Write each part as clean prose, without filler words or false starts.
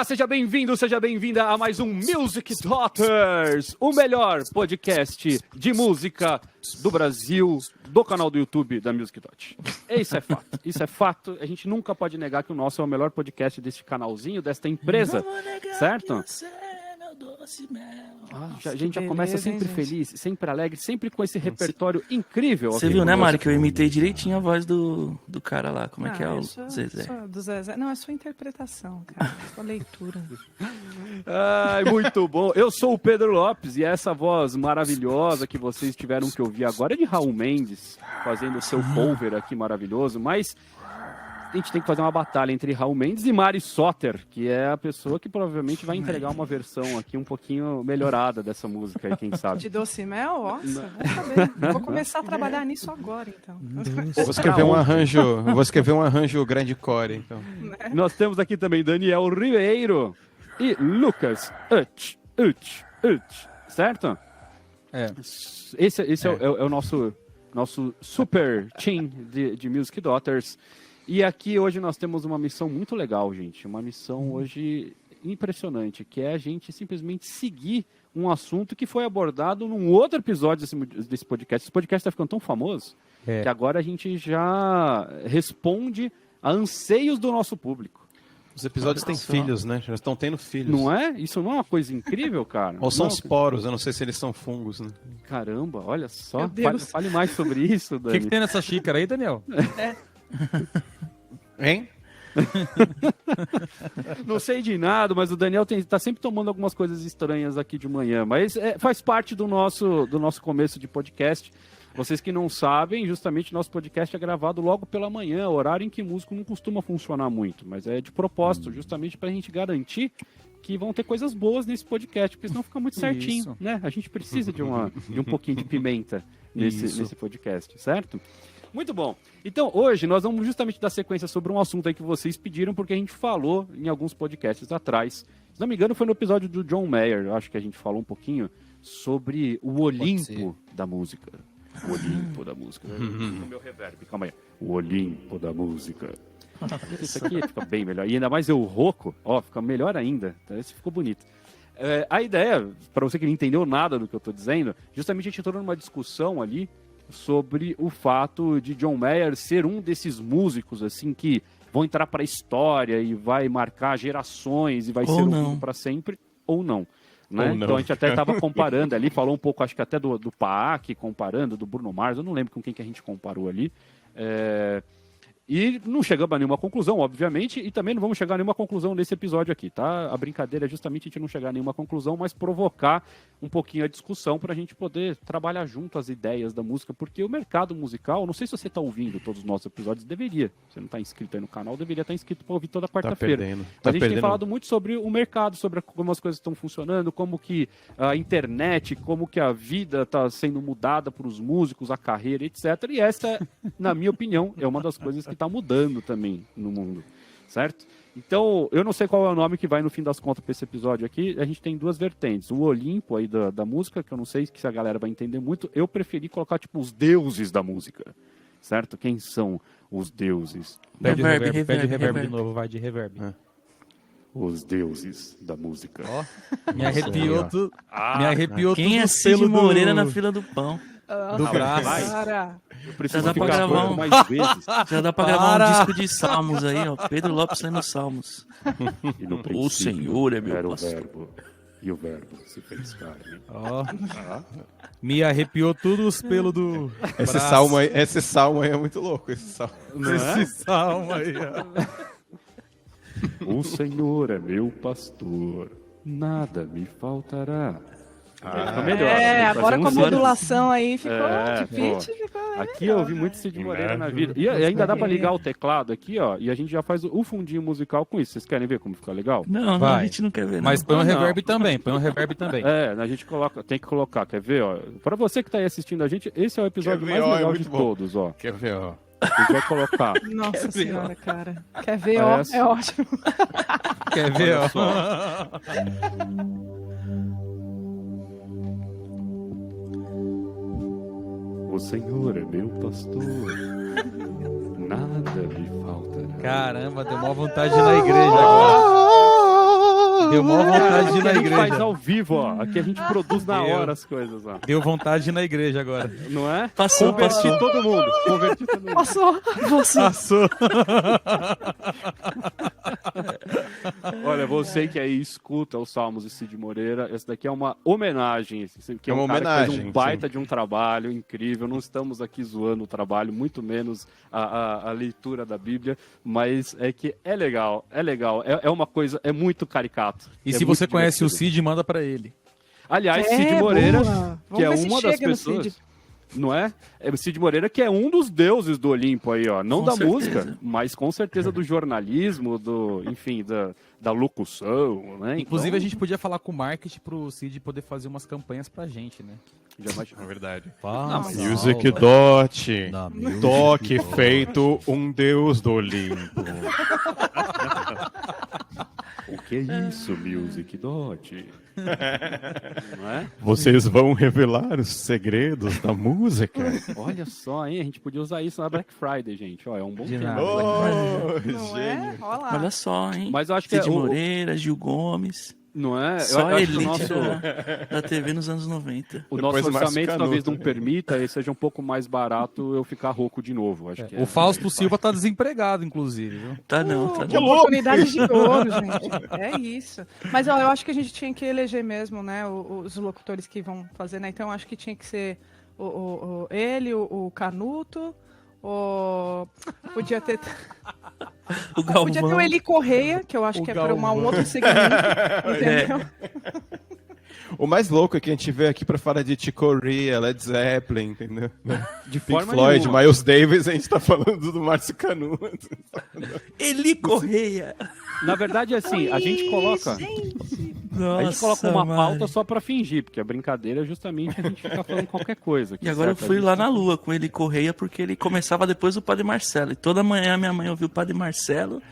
Olá, seja bem-vindo, seja bem-vinda a mais um Music Daughters, o melhor podcast de música do Brasil, do canal do YouTube da Music Dot. Isso é fato, a gente nunca pode negar que o nosso é o melhor podcast deste canalzinho, desta empresa, certo? A gente já começa sempre feliz, sempre alegre, sempre com esse repertório incrível. Você viu, né, Mário, que eu imitei direitinho a voz do cara lá. Como é que é o Zezé? Do Zezé. Não, é sua interpretação, cara. Sua leitura. Ai, muito bom. Eu sou o Pedro Lopes e essa voz maravilhosa que vocês tiveram que ouvir agora é de Raul Mendes, fazendo o seu cover aqui maravilhoso, mas a gente tem que fazer uma batalha entre Raul Mendes e Mari Soter, que é a pessoa que provavelmente vai entregar uma versão aqui um pouquinho melhorada dessa música aí, quem sabe. De Doce Mel? Nossa, vou saber. Vou começar a trabalhar nisso agora, então. Vou escrever um arranjo grande core, então. Nós temos aqui também Daniel Ribeiro e Lucas Utch, certo? É. Esse é o nosso super team de Music Daughters. E aqui hoje nós temos uma missão muito legal, gente. Uma missão hoje impressionante, que é a gente simplesmente seguir um assunto que foi abordado num outro episódio desse podcast. Esse podcast está ficando tão famoso que agora a gente já responde a anseios do nosso público. Os episódios têm filhos, né? Já estão tendo filhos. Não é? Isso não é uma coisa incrível, cara? Ou são os poros, eu não sei se eles são fungos, né? Caramba, olha só. Meu Deus. Fale mais sobre isso, O Dani. que tem nessa xícara aí, Daniel? Hein? Não sei de nada, mas o Daniel tá sempre tomando algumas coisas estranhas aqui de manhã. Mas faz parte do nosso começo de podcast. Vocês que não sabem, justamente nosso podcast é gravado logo pela manhã, horário em que músico não costuma funcionar muito. Mas é de propósito, justamente para a gente garantir que vão ter coisas boas nesse podcast, porque senão fica muito certinho, Isso. né? A gente precisa de um pouquinho de pimenta nesse podcast, certo? Muito bom. Então, hoje nós vamos justamente dar sequência sobre um assunto aí que vocês pediram, porque a gente falou em alguns podcasts atrás. Se não me engano, foi no episódio do John Mayer, eu acho que a gente falou um pouquinho sobre o Olimpo da música. O Olimpo da música. O meu reverb, calma aí. O Olimpo da música. Isso aqui fica bem melhor. E ainda mais eu rouco, fica melhor ainda. Então, esse ficou bonito. A ideia, para você que não entendeu nada do que eu estou dizendo, justamente a gente entrou numa discussão ali sobre o fato de John Mayer ser um desses músicos assim que vão entrar para a história e vai marcar gerações e vai ser ouvido para sempre, ou não. Né? Ou não. Então a gente até estava comparando ali, falou um pouco, acho que até do Paak, comparando, do Bruno Mars, eu não lembro com quem que a gente comparou ali. E não chegamos a nenhuma conclusão, obviamente, e também não vamos chegar a nenhuma conclusão nesse episódio aqui, tá? A brincadeira é justamente a gente não chegar a nenhuma conclusão, mas provocar um pouquinho a discussão para a gente poder trabalhar junto as ideias da música, porque o mercado musical, não sei se você está ouvindo todos os nossos episódios, deveria. Se você não está inscrito aí no canal, deveria estar inscrito para ouvir toda quarta-feira. perdendo. Mas a gente tem falado muito sobre o mercado, sobre como as coisas estão funcionando, como que a internet, como que a vida está sendo mudada para os músicos, a carreira, etc. E essa, na minha opinião, é uma das coisas que está mudando também no mundo, certo? Então, eu não sei qual é o nome que vai no fim das contas para esse episódio aqui. A gente tem duas vertentes. O Olimpo aí da música, que eu não sei se a galera vai entender muito. Eu preferi colocar, tipo, os deuses da música, certo? Quem são os deuses? Pede Reverb, reverb de novo, vai de reverb. Os deuses da música. Me arrepiou tudo. Me arrepiou Quem é tudo Cid pelo Moreira na fila do pão? do braço. Cara, Eu preciso Já dá pra ficar gravar falando um- mais vezes. Já dá pra gravar um disco de salmos aí, ó. Pedro Lopes lendo salmos. E no O princípio Senhor é meu era o pastor. verbo. E o verbo se fez carne. Ó. Me arrepiou tudo os pelos do Esse braço. salmo aí é muito louco. Esse salmo. Esse salmo aí, ó. O Senhor é meu pastor, nada me faltará. Fica melhor. agora com a Fazer um modulação aí ficou É, de pitch, ficou... Aqui eu ouvi muito Cid Moreira na vida. E ainda dá pra ligar o teclado aqui, ó. E a gente já faz o fundinho musical com isso. Vocês querem ver como fica legal? Não, Vai. a gente não quer ver, não. Mas põe um Ah, não. reverb também, põe um reverb também. A gente tem que colocar, quer ver, ó? Pra você que tá aí assistindo a gente, esse é o episódio Quer ver, mais ó, é legal de muito bom. todos, ó. Quer ver, ó? A gente vai colocar. Nossa senhora, cara. Quer ver, ó? Essa. É ótimo. Quer ver, ó? O Senhor é meu pastor, nada me faltará. Caramba, deu maior vontade de ir na igreja agora. Deu mó vontade de ir na A gente faz igreja. ao vivo, ó. Aqui a gente produz na hora as coisas, ó. Deu vontade de ir na igreja agora. Não é? Passou, Converti passou. todo mundo. Converti todo mundo. Passou. Passou. Olha, você que aí escuta os Salmos de Cid Moreira, essa daqui é uma homenagem. Que é É um uma cara que fez homenagem, um baita de um trabalho incrível. Não estamos aqui zoando o trabalho, muito menos a leitura da Bíblia, mas é que é legal, é legal. É uma coisa, é muito caricato. E É se muito você conhece o divertido. Cid, manda pra ele. Aliás, Cid Moreira, boa. que é Vamos ver se uma das chega no pessoas... Cid. Não é? É o Cid Moreira, que é um dos deuses do Olimpo aí, ó. Não Com da certeza. música, mas com certeza do jornalismo, enfim, da locução, né? Inclusive, Então, a gente podia falar com o marketing pro Cid poder fazer umas campanhas pra gente, né? já vai... É verdade. mas- Music Dot. Na Music Toque Dot. feito um deus do Olimpo. O que é isso, Music Dot? Não é? Vocês vão revelar os segredos da música? Olha só, hein? A gente podia usar isso na Black Friday, gente. Ó, é um bom De tema. nada. Não é? Olha lá. Olha só, hein? Mas eu acho que Cid é o- Moreira, Gil Gomes. Não é? Só eu a acho que o elite nosso... da TV nos anos 90. O Depois nosso o Márcio orçamento Canuto. talvez não permita e seja um pouco mais barato eu ficar rouco de novo. Acho que O Fausto Silva tá desempregado, inclusive, viu? Tá não, tá Que não. oportunidade de ouro, gente. É isso. Mas ó, eu acho que a gente tinha que eleger mesmo, né, os locutores que vão fazer, né? Então eu acho que tinha que ser ele, o Canuto, podia ter O Galvão. podia ter o Eli Correia, que eu acho O que é para um Galvão. outro segmento, entendeu? O mais louco é que a gente veio aqui pra falar de Chick Corea, Led Zeppelin, entendeu? de Pink forma Floyd, nenhuma. Miles Davis, a gente tá falando do Márcio Canuto. Eli Correia. Na verdade, assim, a gente coloca... A gente coloca uma pauta só pra fingir, porque a brincadeira é justamente a gente ficar falando qualquer coisa. E agora eu certo? fui A gente- lá na lua com ele Correia, porque ele começava depois do Padre Marcelo. E toda manhã minha mãe ouvia o Padre Marcelo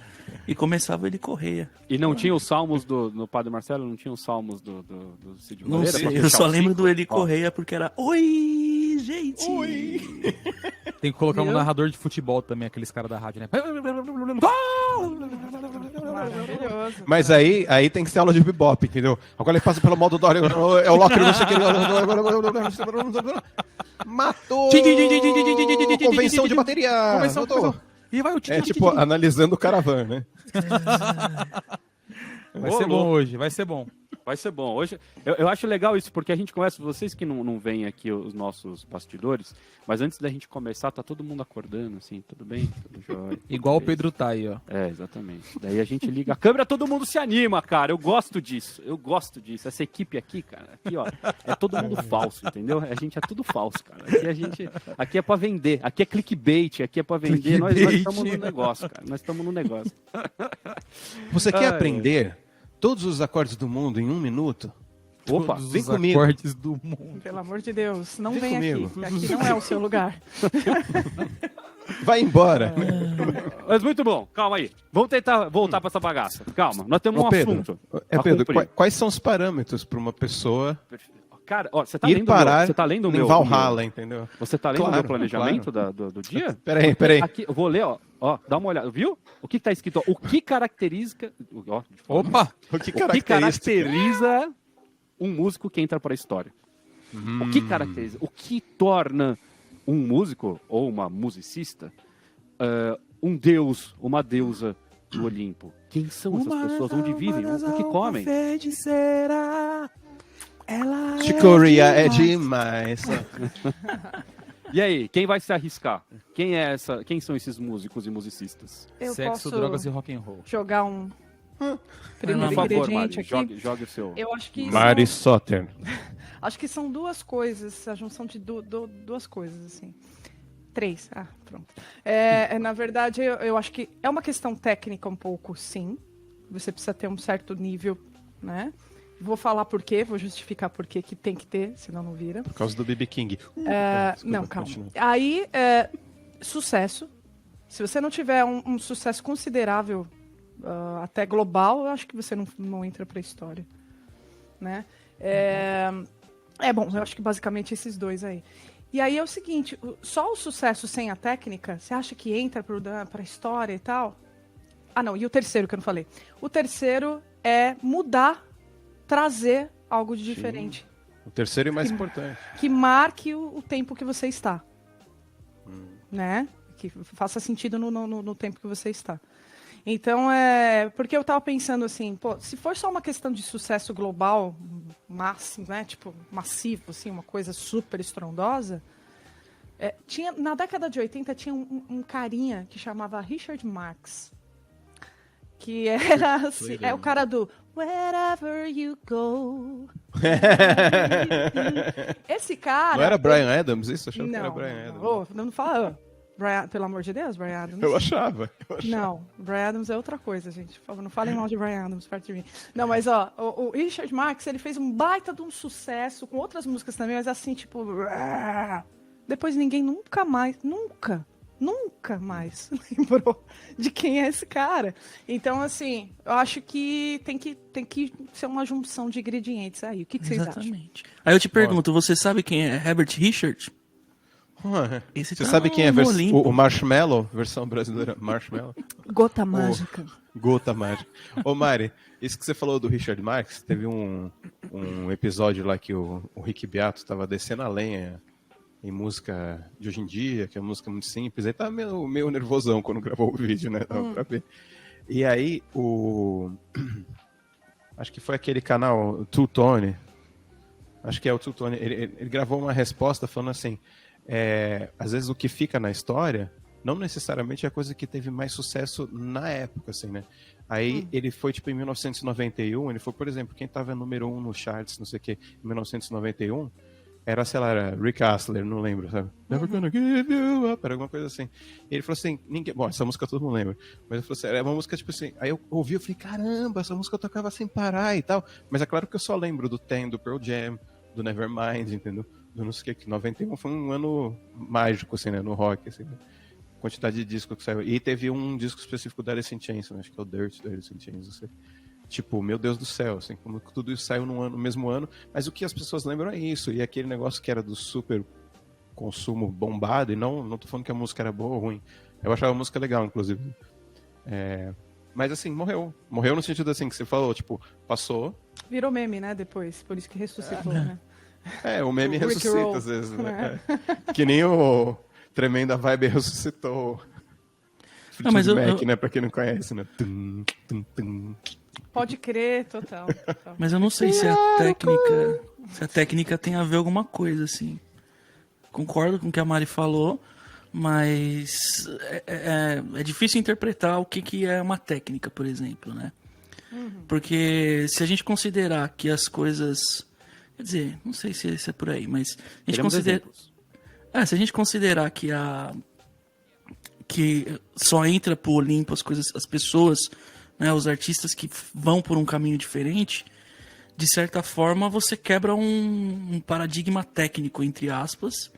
e começava ele Correia. E não tinha os salmos no Padre Marcelo? Não tinha os salmos do Cid Não Moreira? sei, pra eu fechar só o lembro ciclo? do Eli Ó, Correia porque era Oi, gente! Tem que colocar um Viu? narrador de futebol também, aqueles caras da rádio, né? Maravilhoso. Mas aí tem que ser aula de bebop, entendeu? Agora ele passa pelo modo Dória, é o Locker, não sei o que. Matou! Convenção de bateria! Matou. E vai o É tipo analisando o caravan, né? Vai Ô, ser bom louco. hoje, vai ser bom. Vai ser bom. Hoje, eu acho legal isso, porque a gente conversa, vocês que não veem aqui os nossos bastidores, mas antes da gente começar, tá todo mundo acordando, assim, tudo bem? Tudo jóia. Igual o Pedro tá aí, ó. É, exatamente. Daí a gente liga a câmera, todo mundo se anima, cara. Eu gosto disso. Essa equipe aqui, cara, aqui, ó, é todo mundo falso, entendeu? A gente é tudo falso, cara. Aqui é pra vender, aqui é clickbait, aqui é pra vender. Nós estamos no negócio, cara. Nós estamos no negócio. Você quer Ai. aprender todos os acordes do mundo em 1 minuto? Opa, Todos vem os comigo. acordes do mundo. Pelo amor de Deus, não Vem vem comigo. aqui. Aqui não é o seu lugar. Vai embora. mas muito bom. Calma aí. Vamos tentar voltar pra essa bagaça. Calma, nós temos um Ô, Pedro, assunto. Pedro, a cumprir. quais são os parâmetros para uma pessoa Cara, ó, você tá ir lendo parar você tá lendo o em meu... Valhalla, entendeu? Você tá lendo o Claro, meu planejamento do dia? Peraí. Aqui, eu vou ler, ó, dá uma olhada, viu? O que tá escrito? Ó, o que caracteriza... Ó, Opa! O que o que caracteriza um músico que entra para a história? O que caracteriza? O que torna um músico ou uma musicista um deus, uma deusa do Olimpo? Quem são essas pessoas? Onde vivem? O que comem? Chick Corea é demais. E aí, quem vai se arriscar? Quem são esses músicos e musicistas? Eu Sexo, posso drogas e rock and roll. jogar um primeiro Por favor, ingrediente Mari, aqui. jogue o seu. Eu acho que Mari Soter. acho que são duas coisas, a junção de duas coisas, assim. 3, pronto. Na verdade, eu acho que é uma questão técnica um pouco, sim. Você precisa ter um certo nível, né? Vou falar por quê, vou justificar por quê que tem que ter, senão não vira. Por causa do B.B. King. Desculpa, Não, calma. continua. Aí, sucesso. Se você não tiver um sucesso considerável, até global, eu acho que você não entra pra história. Né? Bom, eu acho que basicamente esses dois aí. E aí é o seguinte, só o sucesso sem a técnica, você acha que entra pra história e tal? Ah, não, e o terceiro que eu não falei. O terceiro é mudar, trazer algo de diferente. O terceiro e mais importante. Que marque o tempo que você está. Né? Que faça sentido no tempo que você está. Então, porque eu tava pensando assim, pô, se for só uma questão de sucesso global, máximo, né? Tipo, massivo, assim, uma coisa super estrondosa, na década de 80 tinha um carinha que chamava Richard Marx, que era assim, o cara do Wherever You Go. Esse cara... Não era Bryan Adams isso? Eu achava que era Não, Bryan Adams. não fala... Brian, pelo amor de Deus, Bryan Adams. Eu achava. Não, Bryan Adams é outra coisa, gente. Por favor, não falem mal de Bryan Adams perto de mim. Não, mas ó, o Richard Marx, ele fez um baita de um sucesso com outras músicas também, mas assim, tipo... Depois ninguém nunca mais lembrou de quem é esse cara. Então, assim, eu acho que tem que ser uma junção de ingredientes aí. O que vocês acham? Exatamente. Aí eu te pergunto, você sabe quem é Herbert Richards? Esse Você tá sabe quem é no Olimpo. o Marshmallow? Versão brasileira, Marshmallow? Gota mágica. Gota mágica. Ô Mari, isso que você falou do Richard Marx, teve um episódio lá que o Rick Beato estava descendo a lenha em música de hoje em dia, que é uma música muito simples. Aí tava meio nervosão quando gravou o vídeo, né? Dava pra ver. E aí acho que foi aquele canal Two Tone. Acho que é o Two Tone. Ele gravou uma resposta falando assim... às vezes o que fica na história não necessariamente é a coisa que teve mais sucesso na época, assim, né? Aí ele foi, tipo, em 1991, ele foi, por exemplo, quem tava número 1 no charts, não sei o que, em 1991, era, sei lá, era Rick Astley, não lembro, sabe? Never gonna give you up, era alguma coisa assim. E ele falou assim, bom, essa música todo mundo lembra, mas ele falou assim, era uma música, tipo assim, aí eu ouvi, eu falei, caramba, essa música eu tocava sem parar e tal, mas é claro que eu só lembro do Ten, do Pearl Jam, do Nevermind, entendeu? Do não sei o que 91 foi um ano mágico, assim, né, no rock, assim, né? Quantidade de disco que saiu. E teve um disco específico da Alice in Chains, né? Acho que é o Dirt da Alice in Chains, não sei. Tipo, meu Deus do céu, assim, como tudo isso saiu no mesmo ano, mas o que as pessoas lembram é isso, e aquele negócio que era do super consumo bombado, e não tô falando que a música era boa ou ruim, eu achava a música legal, inclusive. Mas assim, morreu no sentido assim, que você falou, tipo, passou. Virou meme, né, depois, por isso que ressuscitou, né? O meme O Rick ressuscita Roll, às vezes, né? Que nem o Tremenda Vibe ressuscitou Fleetwood Mac, né? Pra quem não conhece, né? Tum, tum, tum. Pode crer, total. Mas eu não sei se a técnica tem a ver alguma coisa, assim. Concordo com o que a Mari falou, mas é difícil interpretar o que é uma técnica, por exemplo, né? Porque se a gente considerar que as coisas... Quer dizer, não sei se é por aí, mas... se a gente considerar que só entra pro Olimpo as pessoas, né, os artistas que vão por um caminho diferente, de certa forma você quebra um paradigma técnico, entre aspas,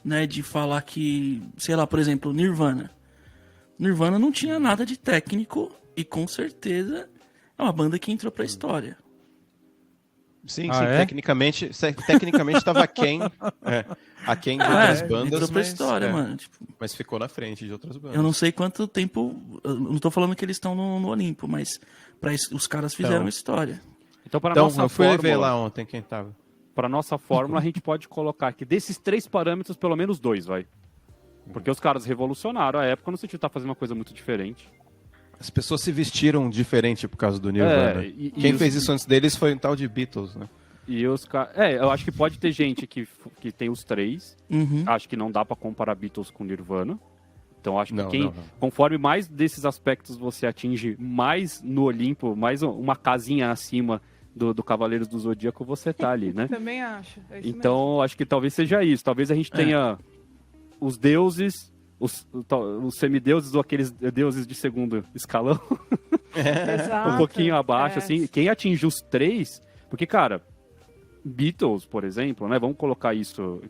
né, de falar que, sei lá, por exemplo, Nirvana não tinha nada de técnico e com certeza é uma banda que entrou pra história. Sim, tecnicamente estava aquém de outras bandas, entrou pra história, mano. Tipo, mas ficou na frente de outras bandas. eu não sei quanto tempo, eu não tô falando que eles estão no Olimpo, mas os caras fizeram história. Então, eu fui ver lá ontem quem tava. Para nossa fórmula, a gente pode colocar que desses 3 parâmetros, pelo menos 2, vai. Porque os caras revolucionaram a época no sentido de estar fazendo uma coisa muito diferente. As pessoas se vestiram diferente por causa do Nirvana. Quem fez isso antes deles foi um tal de Beatles, né? E os caras... eu acho que pode ter gente que tem os 3. Acho que não dá pra comparar Beatles com Nirvana. Então acho que conforme mais desses aspectos você atinge mais no Olimpo, mais uma casinha acima do Cavaleiros do Zodíaco, você tá ali, né? Também acho. Então mesmo. acho que talvez seja isso. Talvez a gente tenha os deuses... Os semideuses ou aqueles deuses de segundo escalão Exato, um pouquinho abaixo, assim, quem atinge os 3, porque, cara, Beatles, por exemplo, né, vamos colocar isso,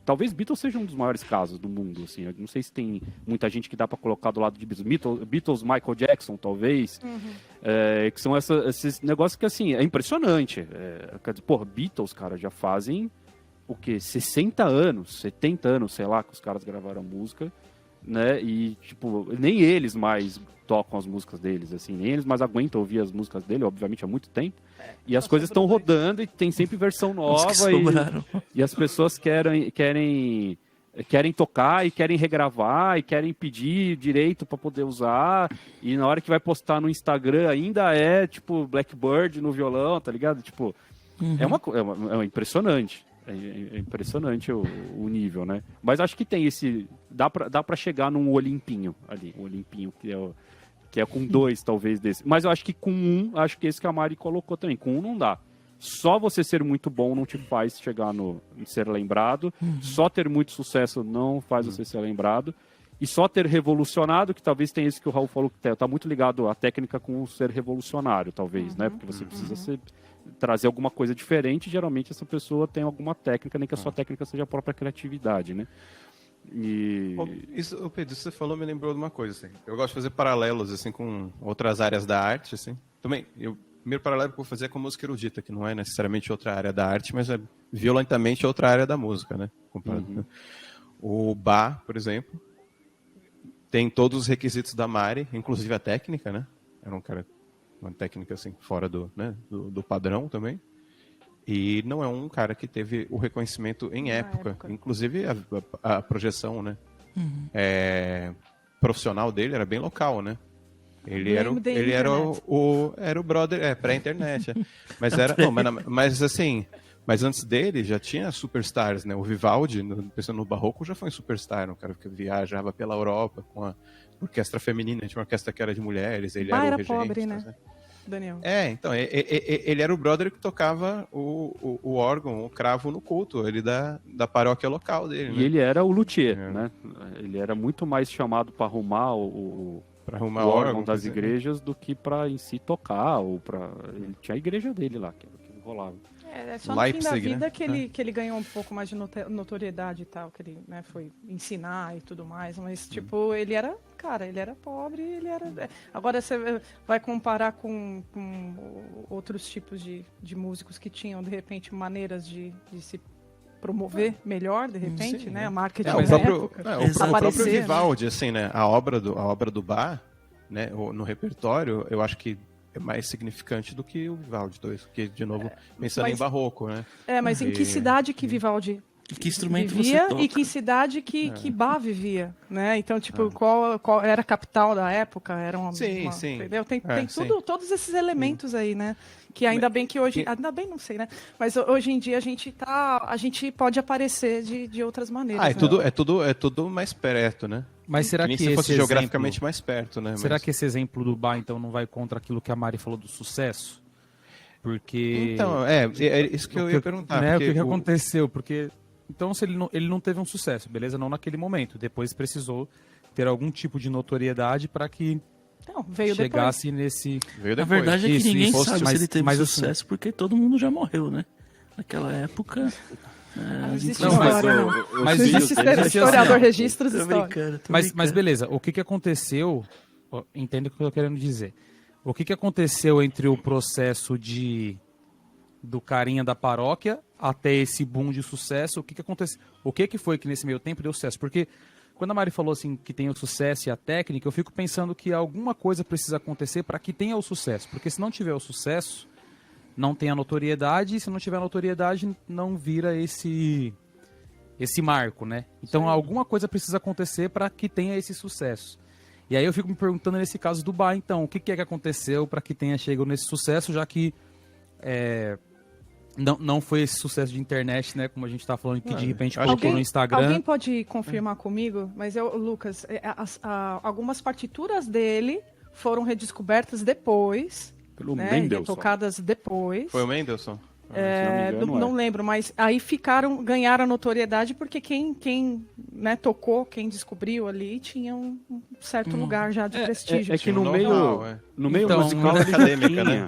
talvez Beatles seja um dos maiores casos do mundo, assim, eu não sei se tem muita gente que dá pra colocar do lado de Beatles, Michael Jackson, talvez, que são esses negócios que, assim, é impressionante, quer dizer, porra, Beatles, cara, já fazem o quê? 60 anos, 70 anos, sei lá, que os caras gravaram música. né? E, tipo, nem eles mais tocam as músicas deles, assim, nem eles mais aguentam ouvir as músicas dele, obviamente, há muito tempo. E as coisas estão rodando e tem sempre versão nova e as pessoas querem tocar e querem regravar e querem pedir direito para poder usar, e na hora que vai postar no Instagram ainda é, tipo, Blackbird no violão, tá ligado? Tipo, é impressionante. É impressionante o nível, né? Mas acho que tem esse... Dá pra chegar num Olimpinho ali. Um Olimpinho que é com 2, talvez, desse. Mas eu acho que com 1, acho que esse que a Mari colocou também. Com 1 não dá. Só você ser muito bom não te faz chegar em ser lembrado. Só ter muito sucesso não faz você ser lembrado. E só ter revolucionado, que talvez tenha esse que o Raul falou, que tá muito ligado à técnica com o ser revolucionário, talvez, né? Porque você precisa trazer alguma coisa diferente. Geralmente essa pessoa tem alguma técnica, nem que a sua técnica seja a própria criatividade, né? Isso, Pedro, isso que você falou me lembrou de uma coisa, assim. Eu gosto de fazer paralelos, assim, com outras áreas da arte, assim. Também, o primeiro paralelo que eu vou fazer é com a música erudita, que não é necessariamente outra área da arte, mas é violentamente outra área da música, né? Né? O Bach, por exemplo, tem todos os requisitos da Mari, inclusive a técnica, né? Era um cara, uma técnica, assim, fora do padrão também. E não é um cara que teve o reconhecimento em época. Inclusive a projeção, né? Profissional dele era bem local, né? Ele era o brother, pré-internet. Mas era, não, mas assim, mas antes dele já tinha superstars, né? O Vivaldi, pensando no Barroco, já foi um superstar, um cara que viajava pela Europa com a orquestra feminina, tinha uma orquestra que era de mulheres, ele era o regente. Pobre, né? Daniel. Então, ele era o brother que tocava o órgão, o cravo no culto, ele da paróquia local dele, né? E ele era o luthier, né? Ele era muito mais chamado para arrumar o órgão das igrejas do que para em si tocar, ou para ele tinha a igreja dele lá, que rolava. É só no fim da vida, né? que ele ganhou um pouco mais de notoriedade e tal, que ele, né, foi ensinar e tudo mais, mas tipo, ele era pobre, ele era... Agora você vai comparar com outros tipos de músicos que tinham, de repente, maneiras de se promover melhor, de repente, né? A marketing o próprio Vivaldi, assim, né? A obra do Bach, né? No repertório, eu acho que é mais significante do que o Vivaldi 2, porque, de novo, pensando em barroco, né? Mas em que cidade que Vivaldi que instrumento vivia você toca? E que cidade que Bach vivia, né? Então, tipo, qual era a capital da época? Era sim. Entendeu? Tem todos esses elementos aí, né? Que ainda bem que hoje... Ainda bem, não sei, né? Mas hoje em dia a gente pode aparecer de outras maneiras. É tudo mais perto, né? Mas será que se fosse geograficamente mais perto, né? Será que esse exemplo do Bach, então, não vai contra aquilo que a Mari falou do sucesso? Porque... Então, é isso que eu ia perguntar. Né, o que aconteceu? Porque, então, se ele não teve um sucesso, beleza? Não naquele momento. Depois precisou ter algum tipo de notoriedade para que chegasse nesse... A verdade é que ninguém sabe se ele teve sucesso, porque todo mundo já morreu, né? Naquela época... Mas historiador registros históricos. Mas beleza, o que aconteceu? Entenda o que eu tô querendo dizer. O que aconteceu entre o processo do carinha da paróquia até esse boom de sucesso? O que aconteceu? O que foi que nesse meio tempo deu sucesso? Porque quando a Mari falou assim que tem o sucesso e a técnica, eu fico pensando que alguma coisa precisa acontecer para que tenha o sucesso. Porque se não tiver o sucesso, não tem a notoriedade, e se não tiver a notoriedade, não vira esse marco, né? Então alguma coisa precisa acontecer para que tenha esse sucesso. E aí eu fico me perguntando nesse caso do Bach, então, o que é que aconteceu para que tenha chegado nesse sucesso, já que não foi esse sucesso de internet, né? Como a gente está falando, que de repente colocou no Instagram. Alguém pode confirmar comigo, mas Lucas, algumas partituras dele foram redescobertas depois, pelo né? Mendelssohn. Tocadas depois. Foi o Mendelssohn? Não lembro, mas aí ganharam notoriedade porque quem né, tocou, quem descobriu ali, tinha um certo lugar já de prestígio. É que no meio então, musical acadêmica, né?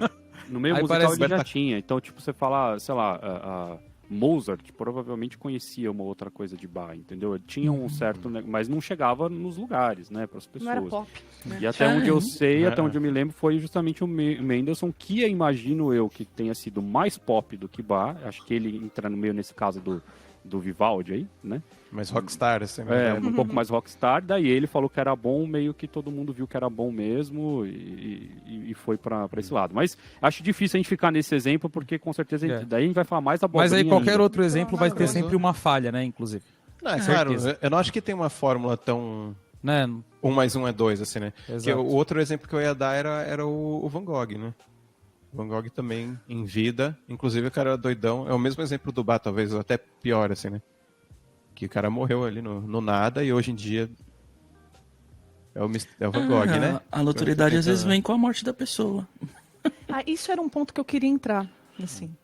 No meio musical ele já tinha. Então, tipo, você fala, sei lá, Mozart provavelmente conhecia uma outra coisa de Bach, entendeu? Ele tinha um certo... Mas não chegava nos lugares, né, para as pessoas. Não era pop. Né? E até onde eu sei, até onde eu me lembro, foi justamente o Mendelssohn, que imagino eu que tenha sido mais pop do que Bach. Acho que ele entra no meio nesse caso do Vivaldi aí, né? Mas Rockstar, assim. Um pouco mais rockstar, daí ele falou que era bom, meio que todo mundo viu que era bom mesmo e foi pra esse lado. Mas acho difícil a gente ficar nesse exemplo, porque com certeza daí a gente vai falar mais da Mas aí qualquer ainda. outro exemplo vai ter sempre uma falha, né, inclusive. Não, é claro, certeza. eu não acho que tem uma fórmula tão... Né? 1 mais 1 é 2, assim, né? Exato. Que o outro exemplo que eu ia dar era o Van Gogh, né? O Van Gogh também, em vida, inclusive o cara era doidão, é o mesmo exemplo do Bach, talvez até pior, assim, né? Que o cara morreu ali no nada e hoje em dia é o Van Gogh, né? A notoriedade às vezes vem com a morte da pessoa. Isso era um ponto que eu queria entrar, assim.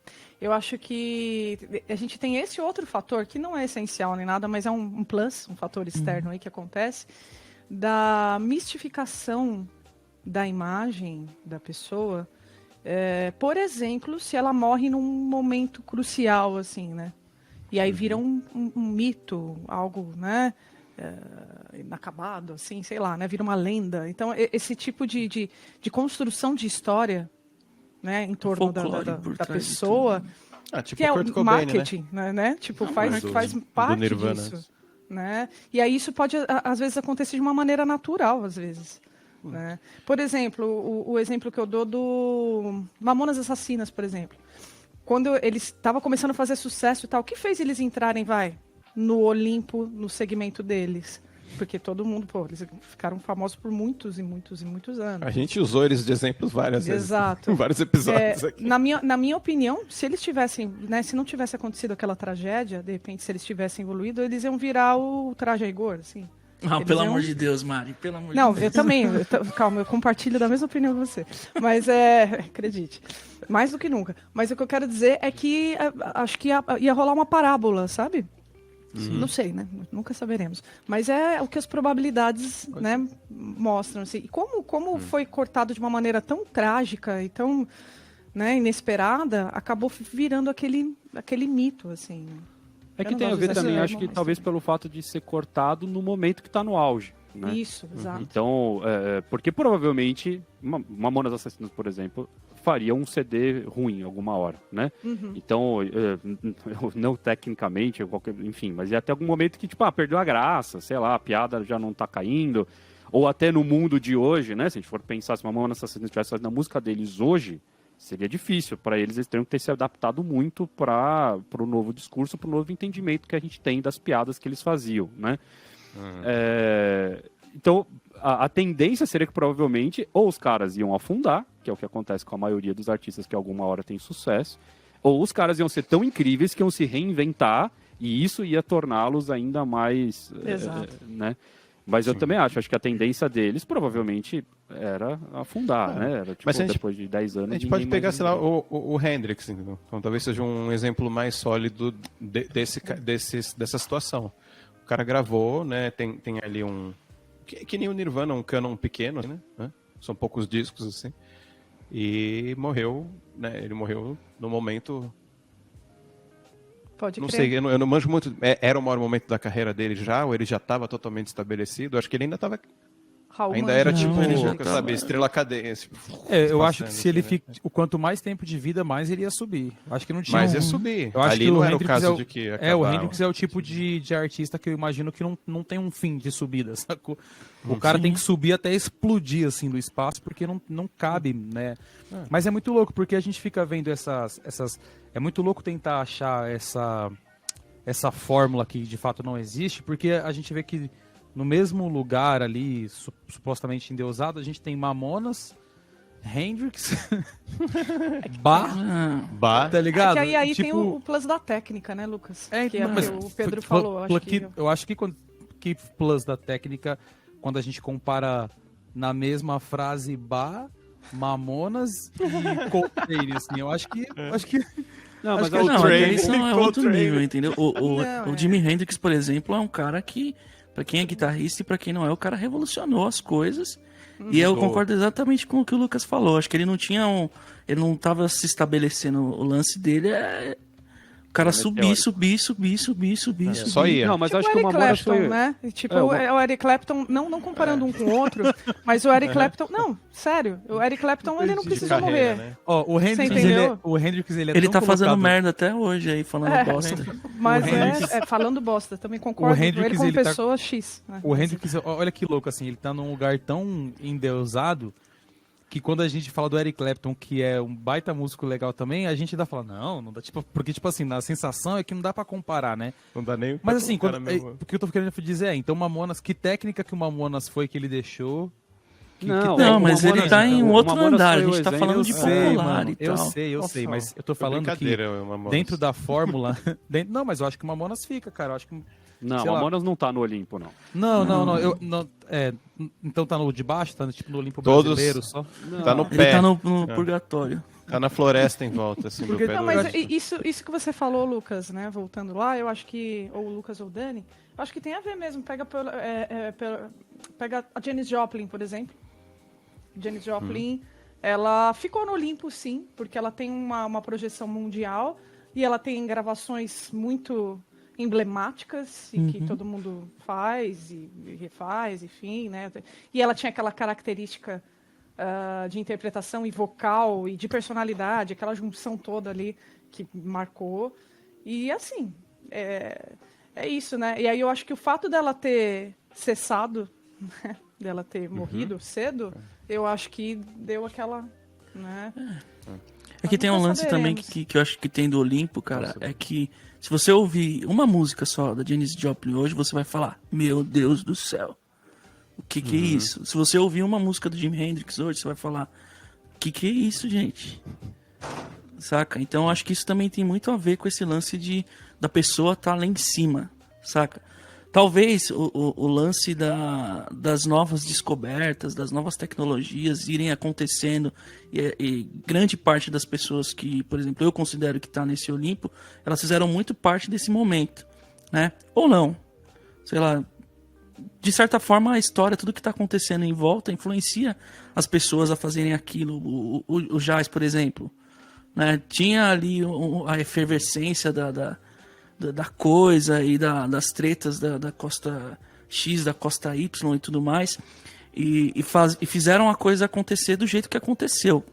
Eu acho que a gente tem esse outro fator, que não é essencial nem nada, mas é um plus, um fator externo aí que acontece, da mistificação da imagem da pessoa. Por exemplo, se ela morre num momento crucial, assim, né? E aí vira um mito, algo, né? Inacabado, assim, sei lá, né? Vira uma lenda. Então, esse tipo de construção de história, né? Em torno da pessoa, tipo que é Kurt o Cobain, marketing, né? Tipo, faz parte Nirvana. disso, né? E aí isso pode, às vezes, acontecer de uma maneira natural, às vezes. Né? Por exemplo, o exemplo que eu dou do Mamonas Assassinas, por exemplo. Quando eles estavam começando a fazer sucesso e tal, o que fez eles entrarem, no Olimpo, no segmento deles? Porque todo mundo, eles ficaram famosos por muitos e muitos e muitos anos. A gente usou eles de exemplos várias vezes. Exato. Em vários episódios aqui. Na minha opinião, se eles tivessem, né, se não tivesse acontecido aquela tragédia, de repente, se eles tivessem evoluído, eles iam virar o Traje a Rigor, assim. Não, pelo amor de Deus, Mari, pelo amor de Não, Deus. eu também. Calma, eu compartilho da mesma opinião que você. Mas acredite, mais do que nunca. Mas o que eu quero dizer é que acho que ia rolar uma parábola, sabe? Não sei, né? Nunca saberemos. Mas é o que as probabilidades, né, mostram. Assim. E como foi cortado de uma maneira tão trágica e tão, né, inesperada, acabou virando aquele mito, assim. É que tem a ver também, acho que talvez pelo fato de ser cortado no momento que está no auge. Né? Isso, exato. Então, porque provavelmente Mamonas Assassinas, por exemplo, faria um CD ruim alguma hora, né? Então, não tecnicamente, enfim, mas ia até algum momento que, tipo, perdeu a graça, sei lá, a piada já não tá caindo, ou até no mundo de hoje, né? Se a gente for pensar, se Mamonas Assassinas estivesse fazendo a música deles hoje, seria difícil para eles teriam que ter se adaptado muito para o novo discurso, para o novo entendimento que a gente tem das piadas que eles faziam, né? Então, a tendência seria que provavelmente ou os caras iam afundar, que é o que acontece com a maioria dos artistas que alguma hora tem sucesso, ou os caras iam ser tão incríveis que iam se reinventar e isso ia torná-los ainda mais... né? Mas eu também acho que a tendência deles provavelmente era afundar, né? Era, tipo, mas depois de 10 anos... A gente pode pegar, sei lá, o Hendrix, entendeu? Então talvez seja um exemplo mais sólido dessa situação. O cara gravou, né? Tem ali um... Que nem o Nirvana, um canon pequeno, né? São poucos discos, assim. E morreu, né? Ele morreu no momento... Pode não crer. sei, eu não manjo muito. Era o maior momento da carreira dele já, ou ele já estava totalmente estabelecido? Acho que ele ainda estava. Ainda era tipo, ele já sabe, tava... estrela cadência. Eu acho que se ele fica. O quanto mais tempo de vida, mais ele ia subir. Acho que não tinha. Mas ia subir. Eu acho Ali que não o era o Hendrix caso de que. o Hendrix é o tipo de artista que eu imagino que não tem um fim de subida, sacou? O cara tem que subir até explodir, assim, do espaço, porque não cabe, né? Mas é muito louco, porque a gente fica vendo essas... É muito louco tentar achar essa fórmula que de fato não existe, porque a gente vê que no mesmo lugar ali, supostamente endeusado, a gente tem Mamonas, Hendrix, Bach, tá ligado? É que aí tipo... tem o plus da técnica, né, Lucas? Que é o mas que o Pedro falou. Eu acho que plus da técnica, quando a gente compara na mesma frase Bach, Mamonas e Coldplay, assim, eu acho que... Não, mas isso é outro nível, entendeu? O Jimi Hendrix, por exemplo, é um cara que, pra quem é guitarrista e pra quem não é, o cara revolucionou as coisas. E eu concordo exatamente com o que o Lucas falou. Acho que ele não tinha ele não tava se estabelecendo, o lance dele cara Meteoro. subir. Só ia. Não, mas eu acho Tipo que o o Eric Mamonas Clapton, foi... né? E, tipo, É, o Eric Clapton, não comparando um com o outro, mas o Eric Clapton... Não, sério, o Eric Clapton, ele não De precisou carreira, morrer. né? Ó, o Hendrix, Você entendeu? o Hendrix, ele é Ele tão tá fazendo colocado- merda até hoje aí, falando bosta. Mas O Hendrix- falando bosta, também concordo. Hendrix, Ele como ele tá- pessoa, X. Né? O Hendrix, olha que louco, assim, ele tá num lugar tão endeusado que quando a gente fala do Eric Clapton, que é um baita músico legal também, a gente ainda fala, não dá, tipo, porque, tipo assim, na sensação é que não dá pra comparar, né? Não dá nem pra Mas assim, colocar quando, na mesma- o que eu tô querendo dizer é, então Mamonas, que técnica que o Mamonas foi que ele deixou? Não, mas ele tá em um outro andar, a gente tá falando de Eu sei, popular mano, e eu tal. sei, Nossa, mas eu tô foi falando que brincadeira, Mamonas. dentro da fórmula... não, mas eu acho que o Mamonas fica, cara, eu acho que... Não, sei lá. Mamonas não tá no Olimpo, não. Não, então tá no de baixo, tá tipo no Olimpo Todos- brasileiro só? Tá no Ele pé. tá no purgatório. Tá na floresta em volta, assim, do pé Não, do mas outro. isso que você falou, Lucas, né? Voltando lá, eu acho que... Ou o Lucas ou o Dani, eu acho que tem a ver mesmo. Pega a Janis Joplin, por exemplo. Janis Joplin, ela ficou no Olimpo, sim, porque ela tem uma projeção mundial e ela tem gravações muito emblemáticas e que todo mundo faz e refaz, enfim, né? E ela tinha aquela característica de interpretação e vocal e de personalidade, aquela junção toda ali que marcou. E assim, é isso, né? E aí eu acho que o fato dela ter cessado, né? Dela ter morrido cedo, eu acho que deu aquela, né? É que tem um lance também que eu acho que tem do Olimpo, cara, é que se você ouvir uma música só da Janis Joplin hoje, você vai falar, meu Deus do céu, o que é isso? Se você ouvir uma música do Jimi Hendrix hoje, você vai falar, o que é isso, gente? Saca? Então eu acho que isso também tem muito a ver com esse lance da pessoa estar lá em cima, saca? Talvez o lance das novas descobertas, das novas tecnologias irem acontecendo e grande parte das pessoas que, por exemplo, eu considero que está nesse Olimpo, elas fizeram muito parte desse momento, né? Ou não. Sei lá, de certa forma a história, tudo que está acontecendo em volta influencia as pessoas a fazerem aquilo. O jazz, por exemplo, né? Tinha ali a efervescência da coisa e das tretas da costa X, da costa Y e tudo mais, e fizeram a coisa acontecer do jeito que aconteceu.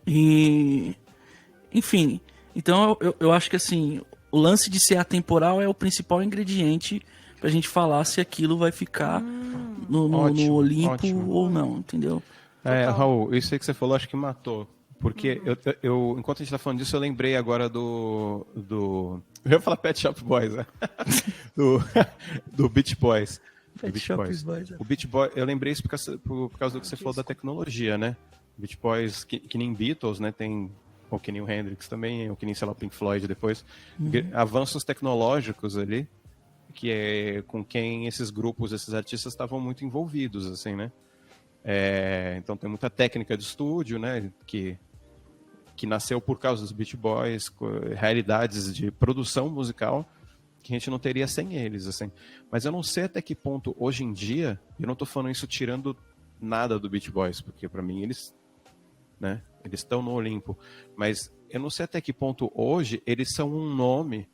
E, enfim, então eu acho que assim, o lance de ser atemporal é o principal ingrediente pra gente falar se aquilo vai ficar no Olimpo ótimo. ou não, entendeu? Raul, isso aí que você falou, acho que matou. Porque eu enquanto a gente tá falando disso, eu lembrei agora do eu ia falar Pet Shop Boys, né? do Beach Boys. Pet Do Beach Shop Boys. Boys, é. O Beach Boy, eu lembrei isso por causa do que você falou da tecnologia, né? Beach Boys, que nem Beatles, né? Tem, ou que nem o Hendrix também, ou que nem, sei lá, o Pink Floyd depois. Avanços tecnológicos ali, que é com quem esses grupos, esses artistas estavam muito envolvidos, assim, né? Então tem muita técnica de estúdio, né? Que nasceu por causa dos Beach Boys, realidades de produção musical que a gente não teria sem eles, assim. Mas eu não sei até que ponto, hoje em dia, eu não tô falando isso tirando nada do Beach Boys, porque para mim eles, né, eles estão no Olimpo, mas eu não sei até que ponto hoje eles são um nome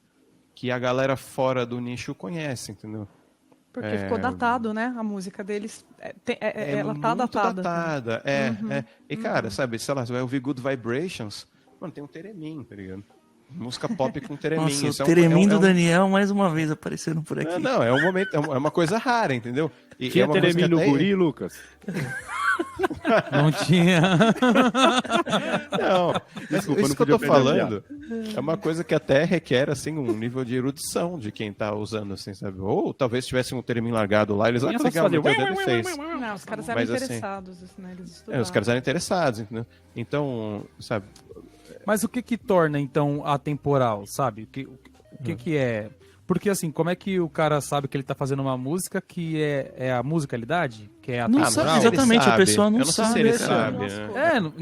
que a galera fora do nicho conhece, entendeu? Porque ficou datado, né? A música deles, ela tá muito datada. E, cara, sabe, sei lá, você vai ouvir Good Vibrations, mano, tem um Teremin, tá ligado? Música pop com Teremin. Nossa, Isso o Teremin do um... Daniel mais uma vez aparecendo por aqui. Não, é um momento, é uma coisa rara, entendeu? E Tinha é uma Teremin música no até- guri, Lucas? Não tinha. Não, Desculpa, isso não que eu tô podia perder a falando é uma coisa que até requer, assim, um nível de erudição de quem tá usando, assim, sabe? Ou talvez tivesse um Teremin largado lá, eles... Tinha só legal, fazer mas o Dani fez. Não, os caras eram Mas, assim, interessados, né? Eles estudaram. Os caras eram interessados, entendeu? Então, sabe... Mas o que torna, então, atemporal, sabe? O que é... Porque, assim, como é que o cara sabe que ele tá fazendo uma música que é a musicalidade? Que é Não atemporal? sabe exatamente, a pessoa não eu não sei se sabe, ele cara. sabe, né?